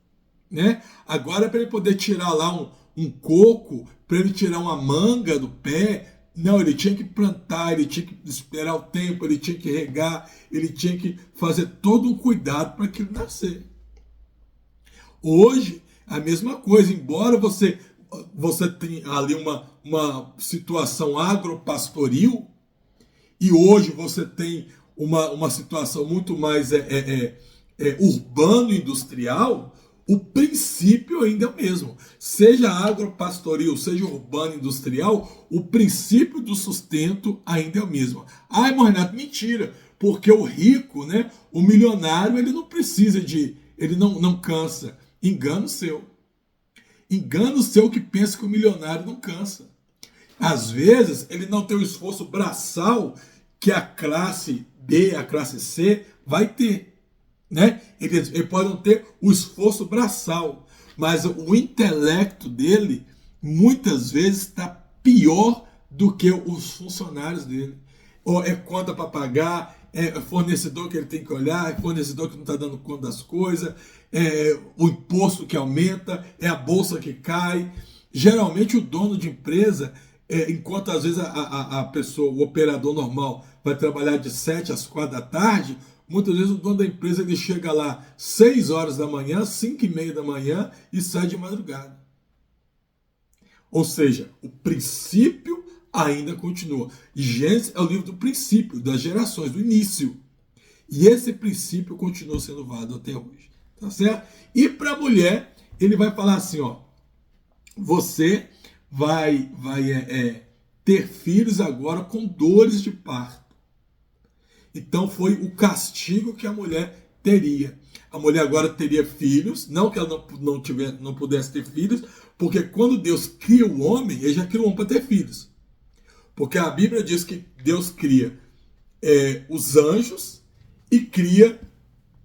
né? Agora, para ele poder tirar lá um coco, para ele tirar uma manga do pé, não, ele tinha que plantar, ele tinha que esperar o tempo, ele tinha que regar, ele tinha que fazer todo um cuidado para aquilo nascer. Hoje, a mesma coisa, embora você tenha ali uma situação agropastoril, e hoje você tem uma situação muito mais urbano-industrial, o princípio ainda é o mesmo. Seja agropastoril, seja urbano-industrial, o princípio do sustento ainda é o mesmo. Mas Renato, mentira, porque o rico, o milionário, ele não precisa ele não cansa. Engano seu. Engano seu que pensa que o milionário não cansa. Às vezes, ele não tem o esforço braçal que a classe B, a classe C vai ter, né? Ele pode não ter o esforço braçal, mas o intelecto dele muitas vezes está pior do que os funcionários dele. Ou é conta para pagar, é fornecedor que ele tem que olhar, é fornecedor que não está dando conta das coisas, é o imposto que aumenta, é a bolsa que cai. Geralmente o dono de empresa, enquanto às vezes a pessoa, o operador normal, vai trabalhar de 7 às 4 da tarde, muitas vezes o dono da empresa ele chega lá 6 horas da manhã, 5:30 da manhã e sai de madrugada. Ou seja, o princípio ainda continua. Gênesis é o livro do princípio, das gerações, do início. E esse princípio continua sendo válido até hoje. Tá certo? E para a mulher, ele vai falar assim, você vai ter filhos agora com dores de parto. Então foi o castigo que a mulher teria. A mulher agora teria filhos, não que ela não pudesse ter filhos, porque quando Deus cria o homem, ele já cria o homem para ter filhos. Porque a Bíblia diz que Deus cria os anjos e cria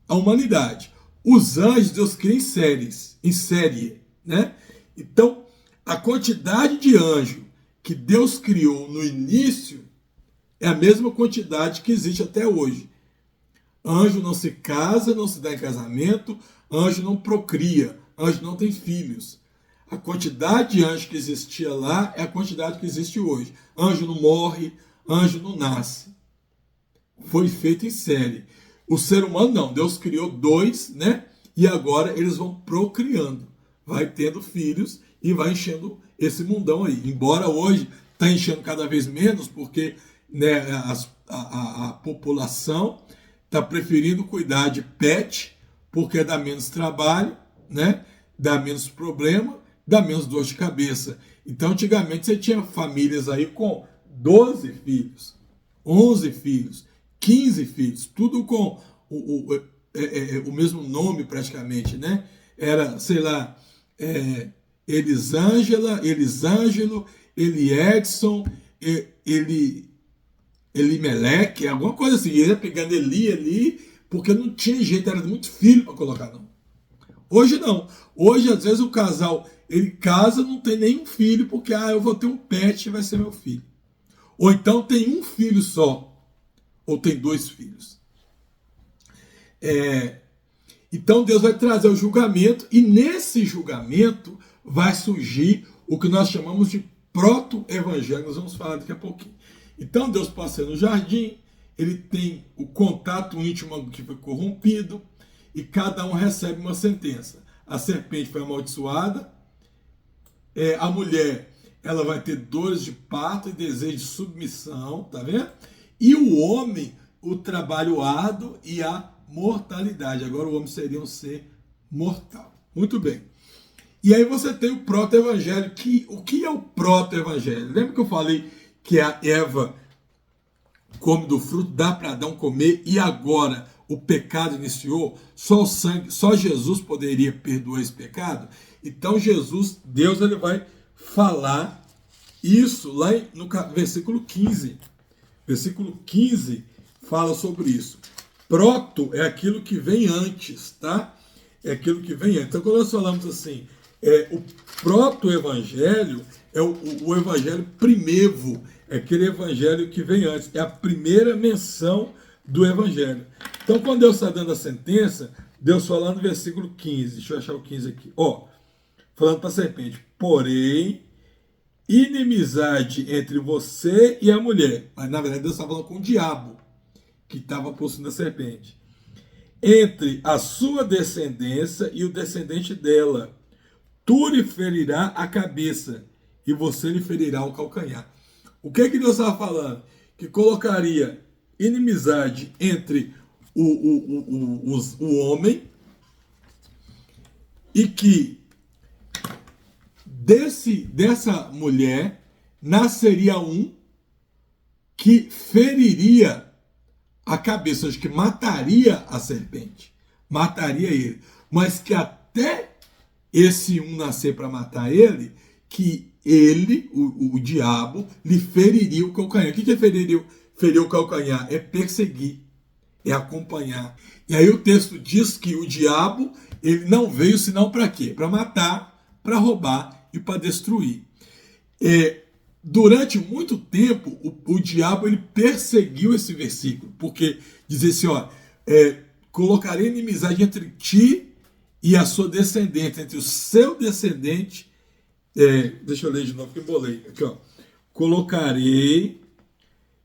a humanidade. Os anjos Deus cria em série, né? Então, a quantidade de anjo que Deus criou no início é a mesma quantidade que existe até hoje. Anjo não se casa, não se dá em casamento, anjo não procria, anjo não tem filhos. A quantidade de anjo que existia lá é a quantidade que existe hoje. Anjo não morre, anjo não nasce. Foi feito em série. O ser humano não, Deus criou 2, né? E agora eles vão procriando. Vai tendo filhos e vai enchendo esse mundão aí. Embora hoje está enchendo cada vez menos, porque né, a população está preferindo cuidar de pet, porque dá menos trabalho, né? Dá menos problema, dá menos dor de cabeça. Então, antigamente, você tinha famílias aí com 12 filhos, 11 filhos, 15 filhos, tudo com o mesmo nome praticamente, né? Era, sei lá, Elisângela, Elisângelo, Eliedson, Elimeleque, alguma coisa assim. Ele ia pegando Eli, porque não tinha jeito, era muito filho para colocar, não. Hoje não. Hoje, às vezes, o casal, ele casa, não tem nenhum filho, porque, eu vou ter um pet e vai ser meu filho. Ou então tem um filho só, ou tem 2 filhos. Então, Deus vai trazer o julgamento, e nesse julgamento vai surgir o que nós chamamos de proto-evangelho. Nós vamos falar daqui a pouquinho. Então, Deus passa no jardim, ele tem o contato íntimo que foi corrompido, e cada um recebe uma sentença. A serpente foi amaldiçoada, a mulher ela vai ter dores de parto e desejo de submissão, tá vendo? E o homem, o trabalho árduo e a mortalidade. Agora o homem seria um ser mortal. Muito bem. E aí você tem o proto-evangelho. O que é o proto-evangelho? Lembra que eu falei que a Eva come do fruto, dá para Adão comer, e agora o pecado iniciou? Só Jesus poderia perdoar esse pecado? Então Jesus, Deus, ele vai falar isso lá no versículo 15. Versículo 15 fala sobre isso. Proto é aquilo que vem antes, tá? É aquilo que vem antes. Então, quando nós falamos assim, o proto-evangelho é o evangelho primevo, é aquele evangelho que vem antes, é a primeira menção do evangelho. Então, quando Deus está dando a sentença, Deus fala no versículo 15, deixa eu achar o 15 aqui, falando para a serpente, porém, inimizade entre você e a mulher. Mas, na verdade, Deus está falando com o diabo, que estava possuindo a serpente. Entre a sua descendência e o descendente dela, tu lhe ferirá a cabeça, e você lhe ferirá o calcanhar. O que Deus estava falando? Que colocaria inimizade entre o homem, e que dessa mulher nasceria um que feriria a cabeça, que mataria a serpente, mataria ele, mas que até esse um nascer para matar ele, que ele, o diabo, lhe feriria o calcanhar. O que é ferir o calcanhar? É perseguir, é acompanhar. E aí o texto diz que o diabo, ele não veio senão para quê? Para matar, para roubar e para destruir. Durante muito tempo, o diabo ele perseguiu esse versículo, porque dizia assim, colocarei inimizade entre ti e a sua descendente, entre o seu descendente, deixa eu ler de novo que eu bolei, aqui, colocarei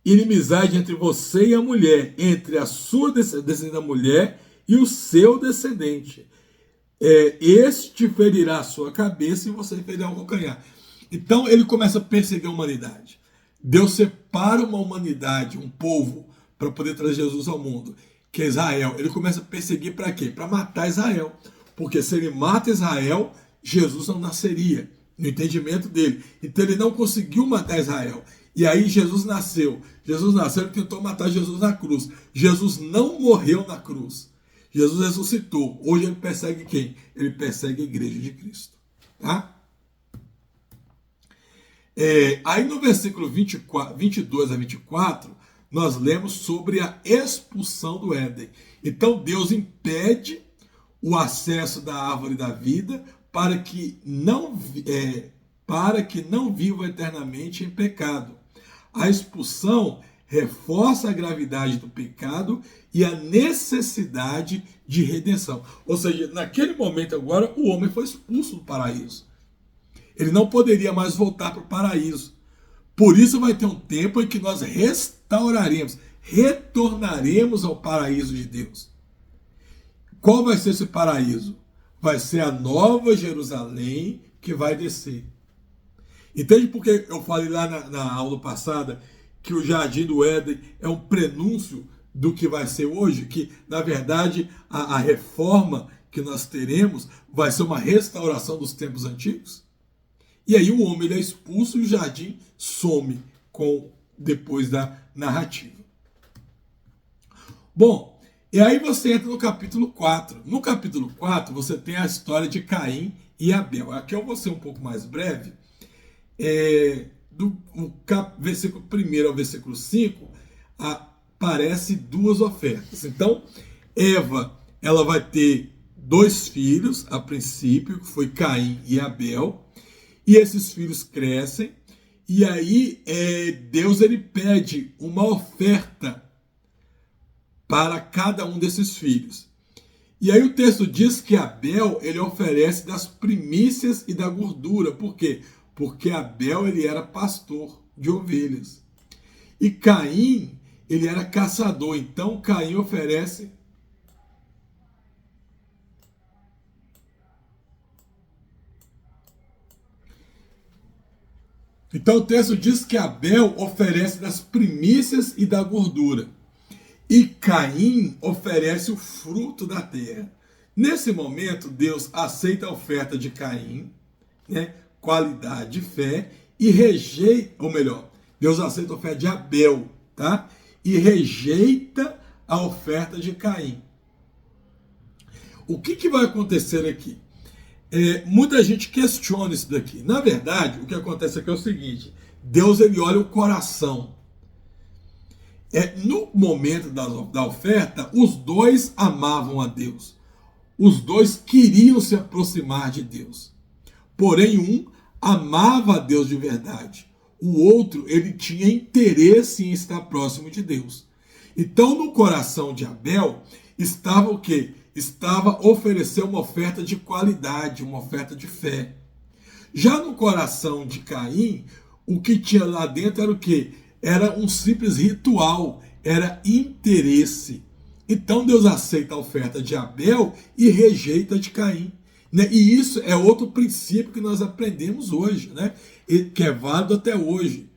inimizade entre você e a mulher, entre a sua descendente da mulher e o seu descendente. Este ferirá a sua cabeça e você ferirá o calcanhar. Então ele começa a perseguir a humanidade. Deus separa uma humanidade, um povo, para poder trazer Jesus ao mundo, que é Israel. Ele começa a perseguir para quê? Para matar Israel. Porque se ele mata Israel, Jesus não nasceria, no entendimento dele. Então ele não conseguiu matar Israel. E aí Jesus nasceu. Jesus nasceu e tentou matar Jesus na cruz. Jesus não morreu na cruz. Jesus ressuscitou. Hoje ele persegue quem? Ele persegue a igreja de Cristo. Tá? Aí no versículo 22 a 24, nós lemos sobre a expulsão do Éden. Então Deus impede o acesso da árvore da vida para que não viva eternamente em pecado. A expulsão reforça a gravidade do pecado e a necessidade de redenção. Ou seja, naquele momento agora, o homem foi expulso do paraíso. Ele não poderia mais voltar para o paraíso. Por isso vai ter um tempo em que nós restauraremos, retornaremos ao paraíso de Deus. Qual vai ser esse paraíso? Vai ser a nova Jerusalém que vai descer. Entende porque eu falei lá na aula passada que o Jardim do Éden é um prenúncio do que vai ser hoje? Que, na verdade, a reforma que nós teremos vai ser uma restauração dos tempos antigos? E aí o homem ele é expulso e o jardim some depois da narrativa. Bom, e aí você entra no capítulo 4. No capítulo 4 você tem a história de Caim e Abel. Aqui eu vou ser um pouco mais breve. Do versículo 1 ao versículo 5, aparecem duas ofertas. Então, Eva ela vai ter 2 filhos, a princípio, que foi Caim e Abel. E esses filhos crescem, e aí Deus ele pede uma oferta para cada um desses filhos. E aí o texto diz que Abel ele oferece das primícias e da gordura. Por quê? Porque Abel ele era pastor de ovelhas. E Caim ele era caçador, então Caim oferece... Então o texto diz que Abel oferece das primícias e da gordura. E Caim oferece o fruto da terra. Nesse momento, Deus aceita a oferta de Caim, né, qualidade de fé, e rejeita, ou melhor, Deus aceita a oferta de Abel, tá? E rejeita a oferta de Caim. O que vai acontecer aqui? Muita gente questiona isso daqui. Na verdade, o que acontece aqui é o seguinte: Deus ele olha o coração. No momento da oferta, os dois amavam a Deus. Os dois queriam se aproximar de Deus. Porém, um amava a Deus de verdade. O outro, ele tinha interesse em estar próximo de Deus. Então, no coração de Abel, estava o quê? Estava oferecer uma oferta de qualidade, uma oferta de fé. Já no coração de Caim, o que tinha lá dentro era o quê? Era um simples ritual, era interesse. Então Deus aceita a oferta de Abel e rejeita a de Caim. Né? E isso é outro princípio que nós aprendemos hoje, né? Que é válido até hoje.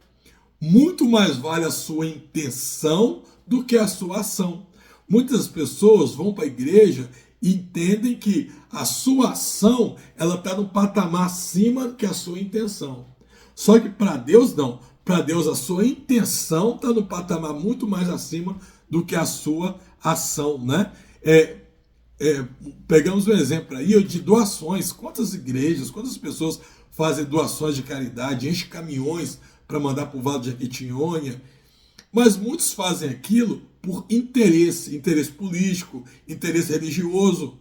Muito mais vale a sua intenção do que a sua ação. Muitas pessoas vão para a igreja e entendem que a sua ação ela está no patamar acima que a sua intenção. Só que para Deus não. Para Deus a sua intenção está no patamar muito mais acima do que a sua ação, né? Pegamos um exemplo aí de doações. Quantas igrejas, quantas pessoas fazem doações de caridade, enchem caminhões para mandar para o Vale de Jequitinhonha, mas muitos fazem aquilo por interesse político, interesse religioso.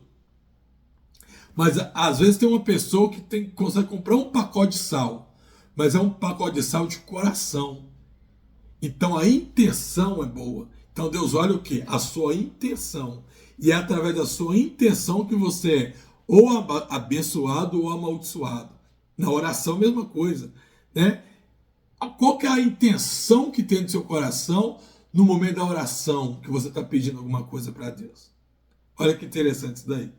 Mas às vezes tem uma pessoa que consegue comprar um pacote de sal, mas é um pacote de sal de coração. Então a intenção é boa. Então Deus olha o quê? A sua intenção. E é através da sua intenção que você é ou abençoado ou amaldiçoado. Na oração, mesma coisa, né? Qual que é a intenção que tem no seu coração no momento da oração que você está pedindo alguma coisa para Deus? Olha que interessante isso daí.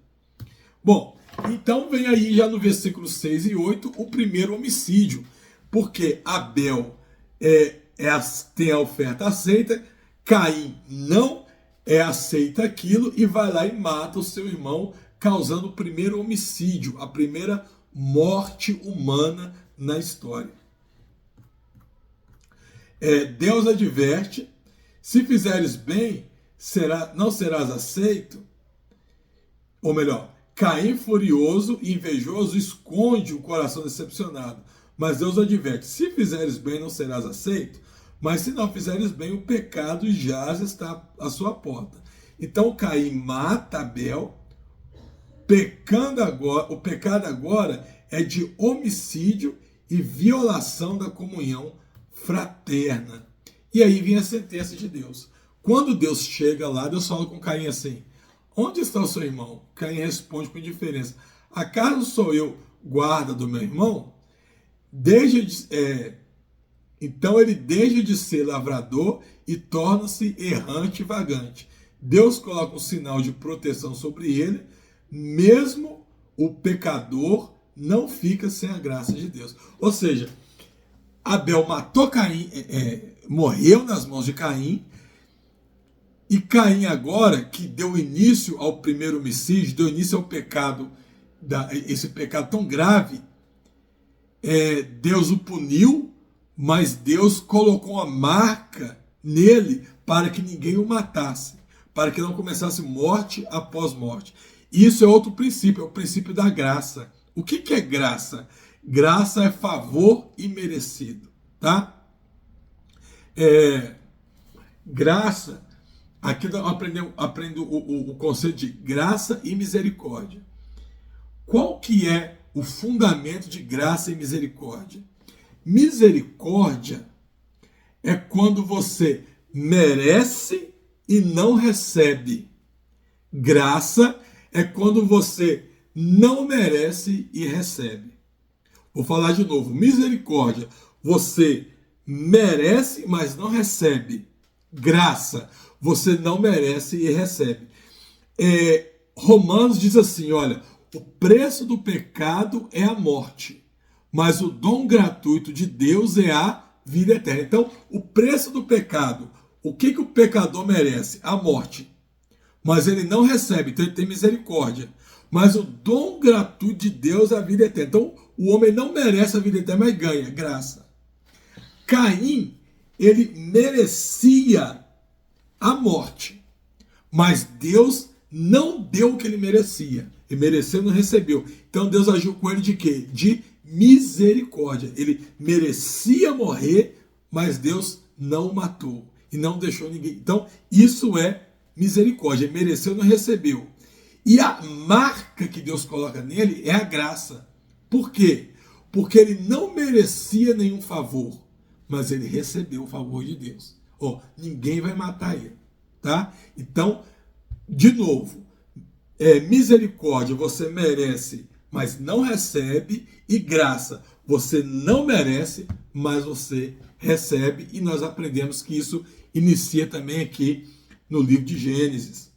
Bom, então vem aí já no versículo 6 e 8 o primeiro homicídio. Porque Abel tem a oferta aceita, Caim não aceita aquilo e vai lá e mata o seu irmão, causando o primeiro homicídio, a primeira morte humana na história. Deus adverte, se fizeres bem, não serás aceito. Ou melhor, Caim furioso e invejoso esconde o coração decepcionado. Mas Deus adverte, se fizeres bem, não serás aceito. Mas se não fizeres bem, o pecado já está à sua porta. Então Caim mata Abel, o pecado agora é de homicídio e violação da comunhão fraterna. E aí vem a sentença de Deus. Quando Deus chega lá, Deus fala com Caim assim: onde está o seu irmão? Caim responde com indiferença: acaso sou eu guarda do meu irmão? Então ele deixa de ser lavrador e torna-se errante e vagante. Deus coloca um sinal de proteção sobre ele, mesmo o pecador não fica sem a graça de Deus. Ou seja, Abel matou Caim, morreu nas mãos de Caim, e Caim agora, que deu início ao primeiro homicídio, deu início ao pecado, esse pecado tão grave, Deus o puniu, mas Deus colocou uma marca nele para que ninguém o matasse, para que não começasse morte após morte. Isso é outro princípio, é o princípio da graça. O que é graça? Graça é favor imerecido, tá? Graça, aqui eu aprendo o conceito de graça e misericórdia. Qual que é o fundamento de graça e misericórdia? Misericórdia é quando você merece e não recebe. Graça é quando você não merece e recebe. Vou falar de novo. Misericórdia, você merece, mas não recebe. Graça, você não merece e recebe. Romanos diz assim, olha, o preço do pecado é a morte, mas o dom gratuito de Deus é a vida eterna. Então, o preço do pecado, o que o pecador merece? A morte. Mas ele não recebe, então ele tem misericórdia. Mas o dom gratuito de Deus é a vida eterna. Então, o homem não merece a vida eterna, mas ganha, graça. Caim, ele merecia a morte, mas Deus não deu o que ele merecia. Ele mereceu e não recebeu. Então, Deus agiu com ele de quê? De misericórdia. Ele merecia morrer, mas Deus não o matou e não deixou ninguém. Então, isso é misericórdia. Ele mereceu e não recebeu. E a marca que Deus coloca nele é a graça. Por quê? Porque ele não merecia nenhum favor, mas ele recebeu o favor de Deus. Ninguém vai matar ele, tá? Então, de novo, misericórdia você merece, mas não recebe, e graça você não merece, mas você recebe, e nós aprendemos que isso inicia também aqui no livro de Gênesis.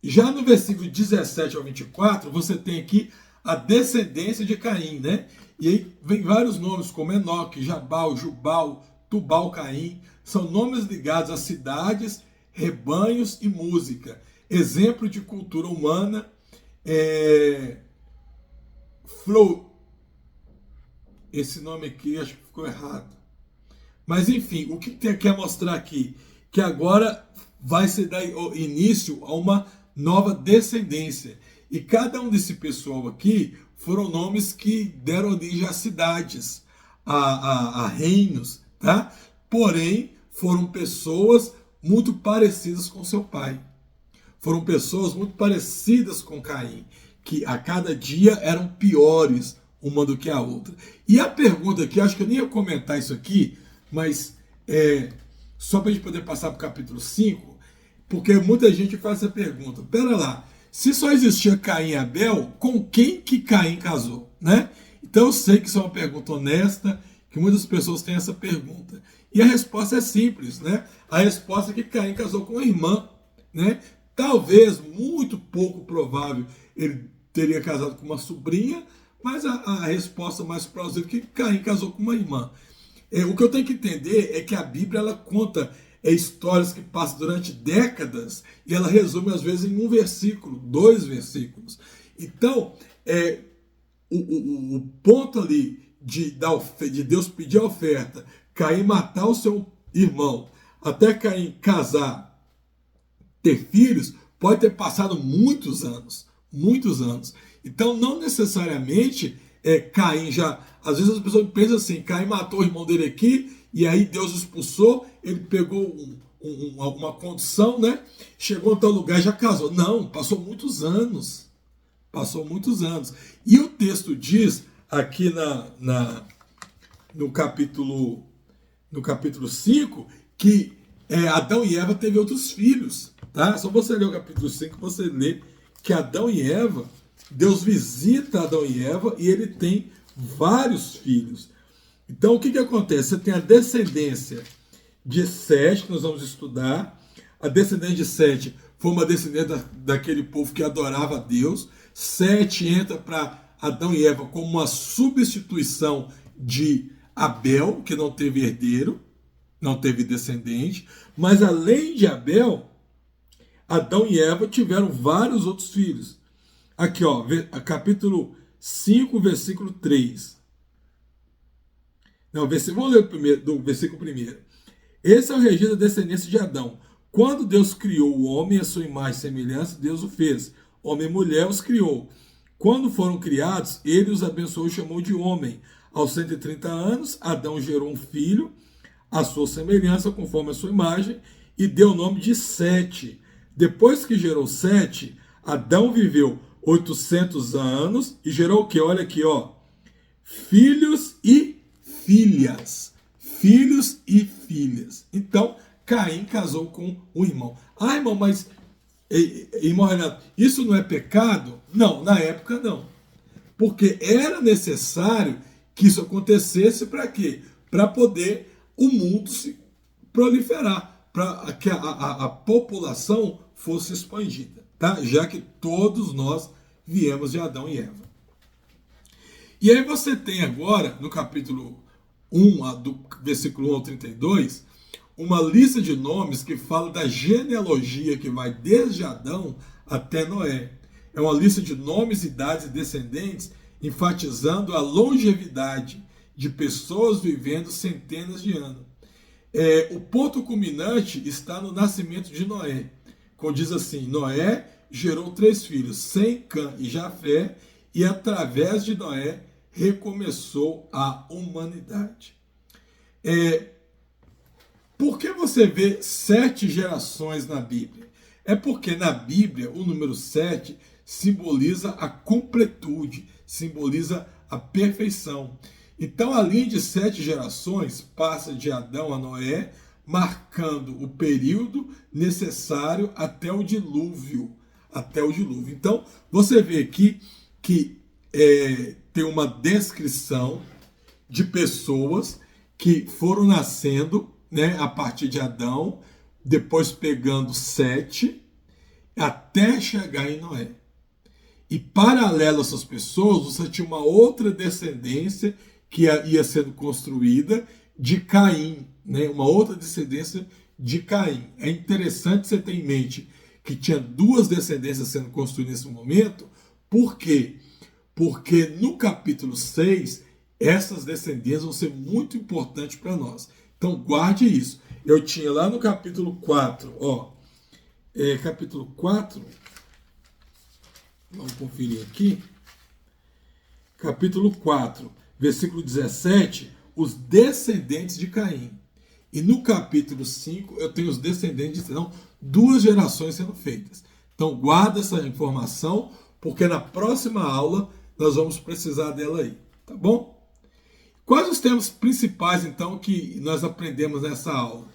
Já no versículo 17 ao 24, você tem aqui a descendência de Caim, né? E aí vem vários nomes, como Enoque, Jabal, Jubal, Tubal, Caim. São nomes ligados a cidades, rebanhos e música. Exemplo de cultura humana. Esse nome aqui acho que ficou errado. Mas enfim, o que quer mostrar aqui? Que agora vai se dar início a uma nova descendência. E cada um desse pessoal aqui foram nomes que deram origem a cidades, a reinos, tá? Porém, foram pessoas muito parecidas com seu pai. Foram pessoas muito parecidas com Caim, que a cada dia eram piores uma do que a outra. E a pergunta aqui, acho que eu nem ia comentar isso aqui, mas só para a gente poder passar para o capítulo 5, porque muita gente faz essa pergunta. Pera lá, se só existia Caim e Abel, com quem que Caim casou, né? Então eu sei que isso é uma pergunta honesta, que muitas pessoas têm essa pergunta. E a resposta é simples, né? A resposta é que Caim casou com a irmã, né? Talvez, muito pouco provável, ele teria casado com uma sobrinha, mas a resposta mais plausível é que Caim casou com uma irmã. O que eu tenho que entender é que a Bíblia ela conta histórias que passam durante décadas e ela resume às vezes em um versículo, 2 versículos. Então, o ponto ali de Deus pedir a oferta, Caim matar o seu irmão, até Caim casar, ter filhos, pode ter passado muitos anos. Muitos anos. Então, não necessariamente Caim já... Às vezes as pessoas pensam assim, Caim matou o irmão dele aqui, e aí Deus expulsou, ele pegou uma condição, né? Chegou em tal lugar e já casou. Não, passou muitos anos. Passou muitos anos. E o texto diz, aqui no capítulo 5, que Adão e Eva teve outros filhos. Tá? Só você ler o capítulo 5, você lê que Adão e Eva, Deus visita Adão e Eva e ele tem vários filhos. Então o que acontece? Você tem a descendência de Sete, que nós vamos estudar. A descendência de Sete foi uma descendência daquele povo que adorava a Deus. Sete entra para Adão e Eva como uma substituição de Abel, que não teve herdeiro, não teve descendente. Mas além de Abel, Adão e Eva tiveram vários outros filhos. Aqui, ó, capítulo 5, versículo 3. Não, vamos ler do versículo 1. Esse é o registro da descendência de Adão. Quando Deus criou o homem, a sua imagem e semelhança, Deus o fez. Homem e mulher os criou. Quando foram criados, ele os abençoou e chamou de homem. Aos 130 anos, Adão gerou um filho, à sua semelhança, conforme a sua imagem, e deu o nome de Sete. Depois que gerou Sete, Adão viveu 800 anos e gerou o que? Olha aqui, ó. Filhos e filhas. Filhos e filhas. Então, Caim casou com o irmão. Ah, irmão, mas, irmão Renato, isso não é pecado? Não, na época não. Porque era necessário que isso acontecesse para quê? Para poder o mundo se proliferar, para que a população fosse expandida, tá? Já que todos nós viemos de Adão e Eva. E aí você tem agora, no capítulo 1, do versículo 1 ao 32, uma lista de nomes que fala da genealogia que vai desde Adão até Noé. É uma lista de nomes, idades e descendentes, enfatizando a longevidade de pessoas vivendo centenas de anos. O ponto culminante está no nascimento de Noé. Quando diz assim, Noé gerou 3 filhos, Sem, Cã e Jafé, e através de Noé recomeçou a humanidade. Por que você vê 7 gerações na Bíblia? É porque na Bíblia o número 7 simboliza a completude, simboliza a perfeição. Então a linha de 7 gerações passa de Adão a Noé, marcando o período necessário até o dilúvio. Até o dilúvio. Então você vê aqui que tem uma descrição de pessoas que foram nascendo, né, a partir de Adão, depois pegando Sete, até chegar em Noé. E paralelo a essas pessoas, você tinha uma outra descendência que ia sendo construída de Caim, né? Uma outra descendência de Caim. É interessante você ter em mente que tinha 2 descendências sendo construídas nesse momento. Por quê? Porque no capítulo 6, essas descendências vão ser muito importantes para nós. Então guarde isso. Eu tinha lá no capítulo 4, capítulo 4, vamos conferir aqui, capítulo 4, versículo 17, os descendentes de Caim. E no capítulo 5, eu tenho os descendentes de Senão, 2 gerações sendo feitas. Então guarda essa informação, porque na próxima aula nós vamos precisar dela aí, tá bom? Quais os temas principais, então, que nós aprendemos nessa aula?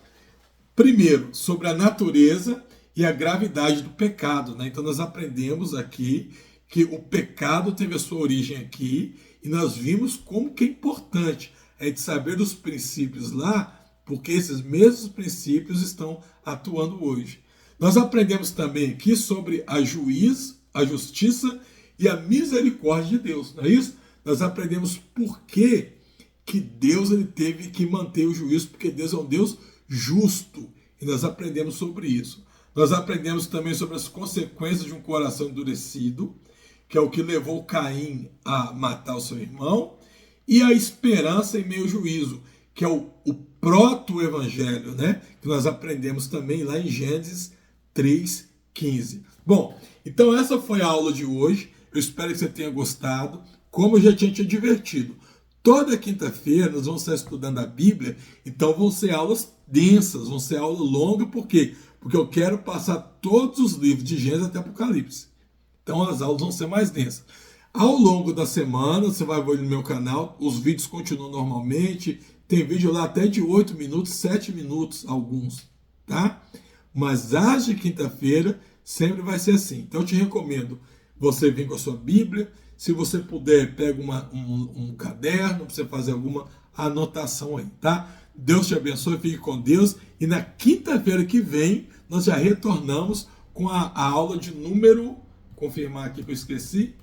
Primeiro, sobre a natureza e a gravidade do pecado, né? Então nós aprendemos aqui que o pecado teve a sua origem aqui e nós vimos como que é importante a gente saber dos princípios lá, porque esses mesmos princípios estão atuando hoje. Nós aprendemos também aqui sobre a justiça e a misericórdia de Deus, não é isso? Nós aprendemos por que Deus ele teve que manter o juízo, porque Deus é um Deus justo, e nós aprendemos sobre isso. Nós aprendemos também sobre as consequências de um coração endurecido, que é o que levou Caim a matar o seu irmão, e a esperança em meio ao juízo, que é o proto-evangelho, né? Que nós aprendemos também lá em Gênesis 3:15. Bom, então essa foi a aula de hoje. Eu espero que você tenha gostado. Como eu já tinha te advertido, toda quinta-feira nós vamos estar estudando a Bíblia, então vão ser aulas densas, vão ser aulas longas, por quê? Porque eu quero passar todos os livros de Gênesis até Apocalipse. Então as aulas vão ser mais densas. Ao longo da semana, você vai ver no meu canal, os vídeos continuam normalmente, tem vídeo lá até de 8 minutos, 7 minutos, alguns, tá? Mas às de quinta-feira sempre vai ser assim. Então eu te recomendo você vir com a sua Bíblia, se você puder, pega um caderno para você fazer alguma anotação aí, tá? Deus te abençoe, fique com Deus. E na quinta-feira que vem, nós já retornamos com a aula de número, confirmar aqui que eu esqueci,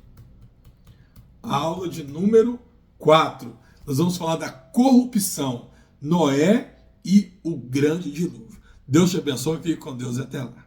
a aula de número 4. Nós vamos falar da corrupção, Noé e o grande dilúvio. Deus te abençoe, fique com Deus e até lá.